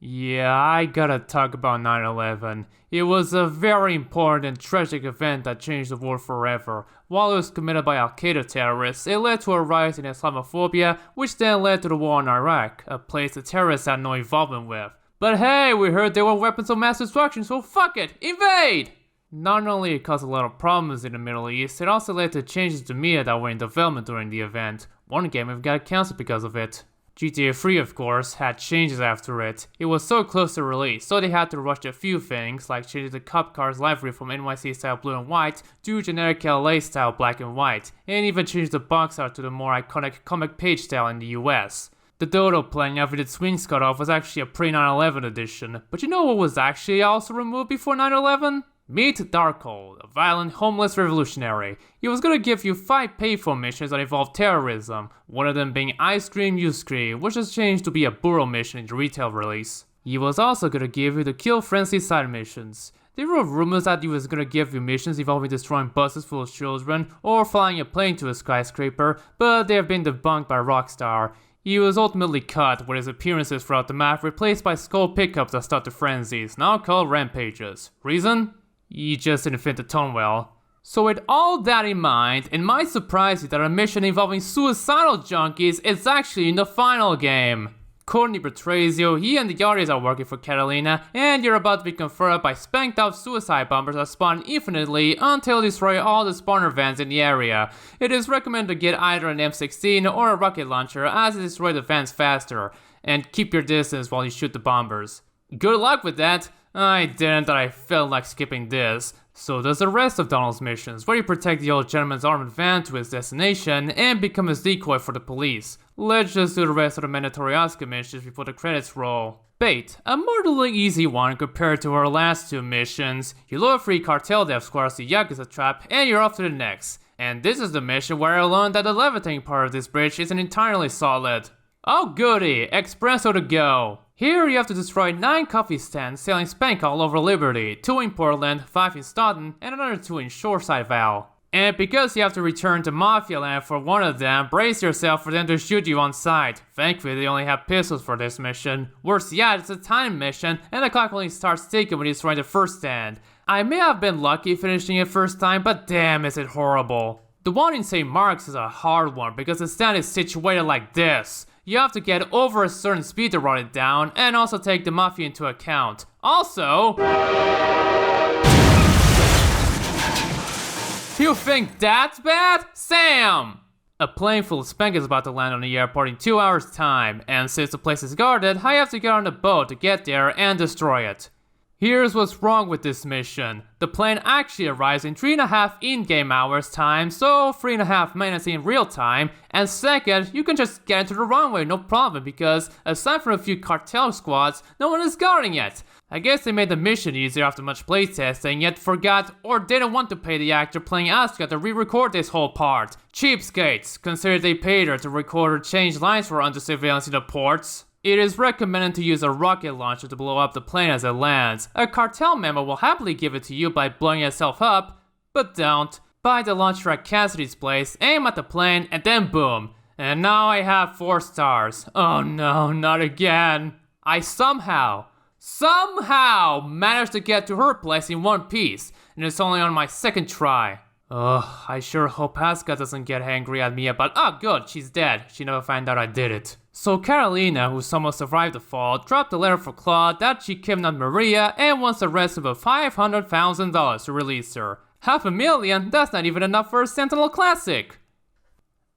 Yeah, I gotta talk about 9/11. It was a very important and tragic event that changed the world forever. While it was committed by Al-Qaeda terrorists, it led to a rise in Islamophobia, which then led to the war in Iraq, a place the terrorists had no involvement with. But hey, we heard they were weapons of mass destruction, so fuck it, invade! Not only it caused a lot of problems in the Middle East, it also led to changes to media that were in development during the event. One game even got canceled because of it. GTA 3, of course, had changes after it. It was so close to release, so they had to rush a few things, like changing the cop car's livery from NYC style blue and white to generic LA style black and white, and even change the box art to the more iconic comic page style in the US. The dodo playing out with its wings cut off was actually a pre-9/11 edition, but you know what was actually also removed before 9/11? Meet Darkhold, a violent, homeless revolutionary. He was gonna give you 5 pay-phone missions that involved terrorism, one of them being Ice Cream You Scream, which has changed to be a burrow mission in the retail release. He was also gonna give you the Kill Frenzy side missions. There were rumors that he was gonna give you missions involving destroying buses full of children or flying a plane to a skyscraper, but they have been debunked by Rockstar. He was ultimately cut, with his appearances throughout the map replaced by skull pickups that start the frenzies, now called rampages. Reason? He just didn't fit the tone well. So with all that in mind, it might surprise you that a mission involving suicidal junkies is actually in the final game. Courtney betrays you, he and the others are working for Catalina, and you're about to be confronted by spanked out suicide bombers that spawn infinitely until they destroy all the spawner vans in the area. It is recommended to get either an M16 or a rocket launcher as it destroys the vans faster, and keep your distance while you shoot the bombers. Good luck with that! I didn't, that I felt like skipping this. So does the rest of Donald's missions, where you protect the old gentleman's armored van to his destination and become his decoy for the police. Let's just do the rest of the mandatory Oscar missions before the credits roll. Bait, a mortally easy one compared to our last 2 missions. You lure 3 cartel death squads to Yakuza trap and you're off to the next. And this is the mission where I learned that the levitating part of this bridge isn't entirely solid. Oh goody, espresso to go. Here you have to destroy 9 coffee stands selling spank all over Liberty, 2 in Portland, 5 in Staunton, and another 2 in Shoreside Vale. And because you have to return to Mafia Land for one of them, brace yourself for them to shoot you on sight. Thankfully they only have pistols for this mission. Worse yet, it's a time mission, and the clock only starts ticking when you destroy the first stand. I may have been lucky finishing it first time, but damn is it horrible. The one in St. Mark's is a hard one because the stand is situated like this. You have to get over a certain speed to run it down, and also take the Mafia into account. Also... You think that's bad? Sam! A plane full of spank is about to land on the airport in 2 hours time, and since the place is guarded, I have to get on a boat to get there and destroy it. Here's what's wrong with this mission. The plane actually arrives in 3.5 in-game hours time, so 3.5 minutes in real time, and second, you can just get into the runway no problem because, aside from a few cartel squads, no one is guarding it. I guess they made the mission easier after much playtesting, yet forgot or didn't want to pay the actor playing Asuka to re-record this whole part. Cheapskates, consider they paid her to record or change lines for under surveillance in the ports. It is recommended to use a rocket launcher to blow up the plane as it lands. A cartel member will happily give it to you by blowing itself up, but don't. Buy the launcher at Cassidy's place, aim at the plane, and then boom. And now I have 4 stars. Oh no, not again. I somehow managed to get to her place in one piece, and it's only on my 2nd try. Ugh, I sure hope Asuka doesn't get angry at me about— oh good, she's dead. She never found out I did it. So Carolina, who somehow survived the fall, dropped a letter for Claude that she kidnapped Maria and wants the rest of $500,000 to release her. $500,000? That's not even enough for a Sentinel Classic!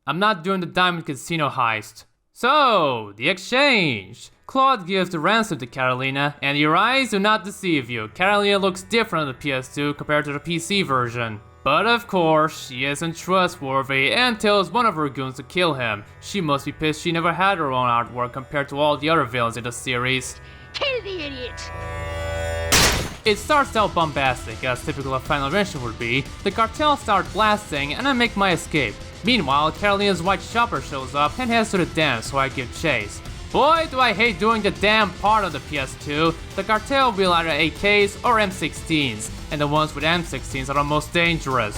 I'm not doing the Diamond Casino heist. So, the exchange. Claude gives the ransom to Carolina, and your eyes do not deceive you. Carolina looks different on the PS2 compared to the PC version. But of course, she isn't trustworthy and tells one of her goons to kill him. She must be pissed she never had her own artwork compared to all the other villains in the series. Kill the idiot! It starts out bombastic, as typical of Final Mission would be. The cartel start blasting and I make my escape. Meanwhile, Carolina's white chopper shows up and heads to the dam, so I give chase. Boy, do I hate doing the damn part of the PS2. The cartel will either AKs or M16s, and the ones with M16s are the most dangerous.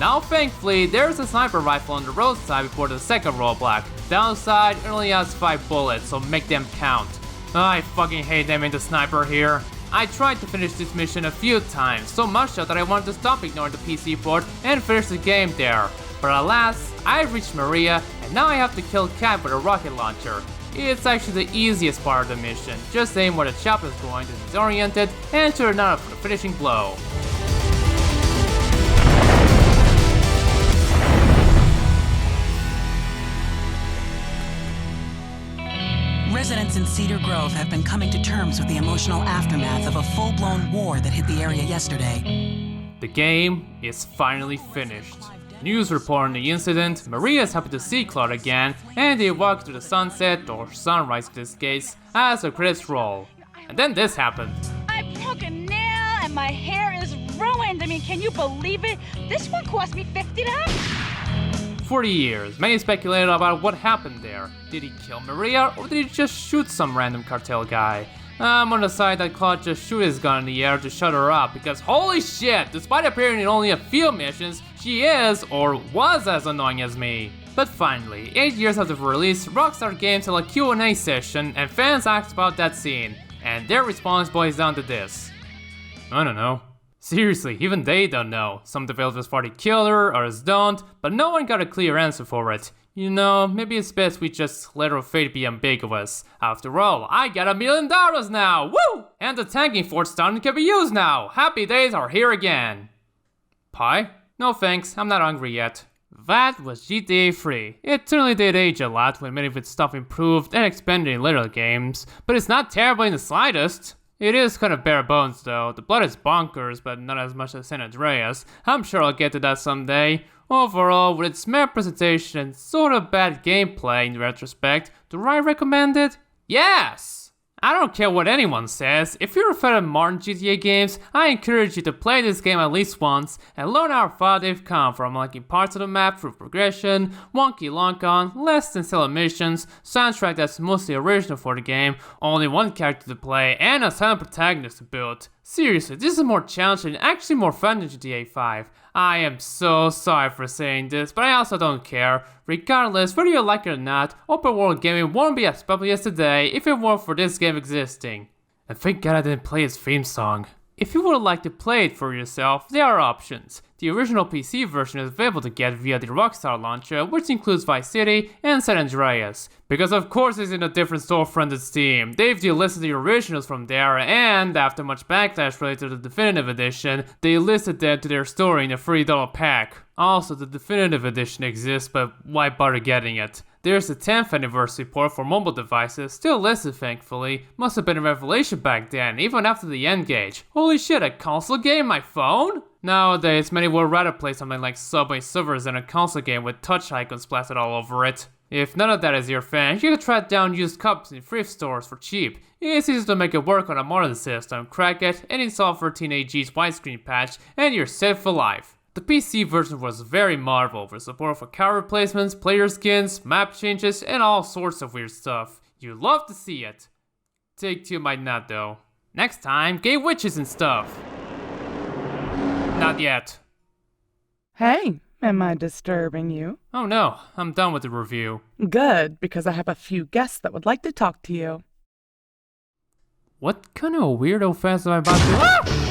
Now thankfully, there's a sniper rifle on the roadside before the 2nd roadblock. Downside, it only has 5 bullets, so make them count. I fucking hate them in the sniper here. I tried to finish this mission a few times, so much so that I wanted to stop ignoring the PC port and finish the game there. But alas, I reached Maria, and now I have to kill Cat with a rocket launcher. It's actually the easiest part of the mission. Just aim where the chopper is going to disorient it, and turn out for the finishing blow. Cedar Grove have been coming to terms with the emotional aftermath of a full-blown war that hit the area yesterday. The game is finally finished. News reporting the incident, Maria is happy to see Claude again, and they walk to the sunset, or sunrise in this case, as the credits roll. And then this happened. I broke a nail and my hair is ruined. I mean, can you believe it? This one cost me $50. For years, many speculated about what happened there. Did he kill Maria, or did he just shoot some random cartel guy? I'm on the side that Claude just shoot his gun in the air to shut her up, because holy shit, despite appearing in only a few missions, she is, or was, as annoying as me. But finally, 8 years after release, Rockstar Games held a Q&A session, and fans asked about that scene, and their response boils down to this. I don't know. Seriously, even they don't know. Some developers thought he killed her, others don't, but no one got a clear answer for it. You know, maybe it's best we just let our fate be ambiguous. After all, I got $1 million now, woo! And the tanking Fort Staunton can be used now. Happy days are here again. Pie? No thanks, I'm not hungry yet. That was GTA 3. It certainly did age a lot when many of its stuff improved and expanded in later games, but it's not terrible in the slightest. It is kind of bare bones though. The plot is bonkers, but not as much as San Andreas. I'm sure I'll get to that someday. Overall, with its mere presentation and sort of bad gameplay in retrospect, do I recommend it? Yes! I don't care what anyone says. If you're a fan of modern GTA games, I encourage you to play this game at least once and learn how far they've come from unlocking parts of the map through progression, wonky lock-on, less than stellar missions, soundtrack that's mostly original for the game, only one character to play, and a silent protagonist to build. Seriously, this is more challenging and actually more fun than GTA 5. I am so sorry for saying this, but I also don't care. Regardless, whether you like it or not, open world gaming won't be as popular as today if it weren't for this game existing. And thank God I didn't play its theme song. If you would like to play it for yourself, there are options. The original PC version is available to get via the Rockstar launcher, which includes Vice City and San Andreas. Because of course it's in a different storefront than Steam. They've delisted the originals from there, and after much backlash related to the Definitive Edition, they listed them to their store in a $3 pack. Also, the Definitive Edition exists, but why bother getting it? There's the 10th anniversary port for mobile devices, still listed thankfully. Must have been a revelation back then, even after the N-Gage. Holy shit, a console game on my phone? Nowadays, many would rather play something like Subway Surfers than a console game with touch icons plastered all over it. If none of that is your thing, you can track down used copies in thrift stores for cheap. It's easy to make it work on a modern system, crack it, and install 13AG's widescreen patch, and you're set for life. The PC version was very marvel with support for car replacements, player skins, map changes, and all sorts of weird stuff. You love to see it. Take-Two might not though. Next time, gay witches and stuff. Not yet. Hey, am I disturbing you? Oh no, I'm done with the review. Good, because I have a few guests that would like to talk to you. What kind of weirdo fans am I about to—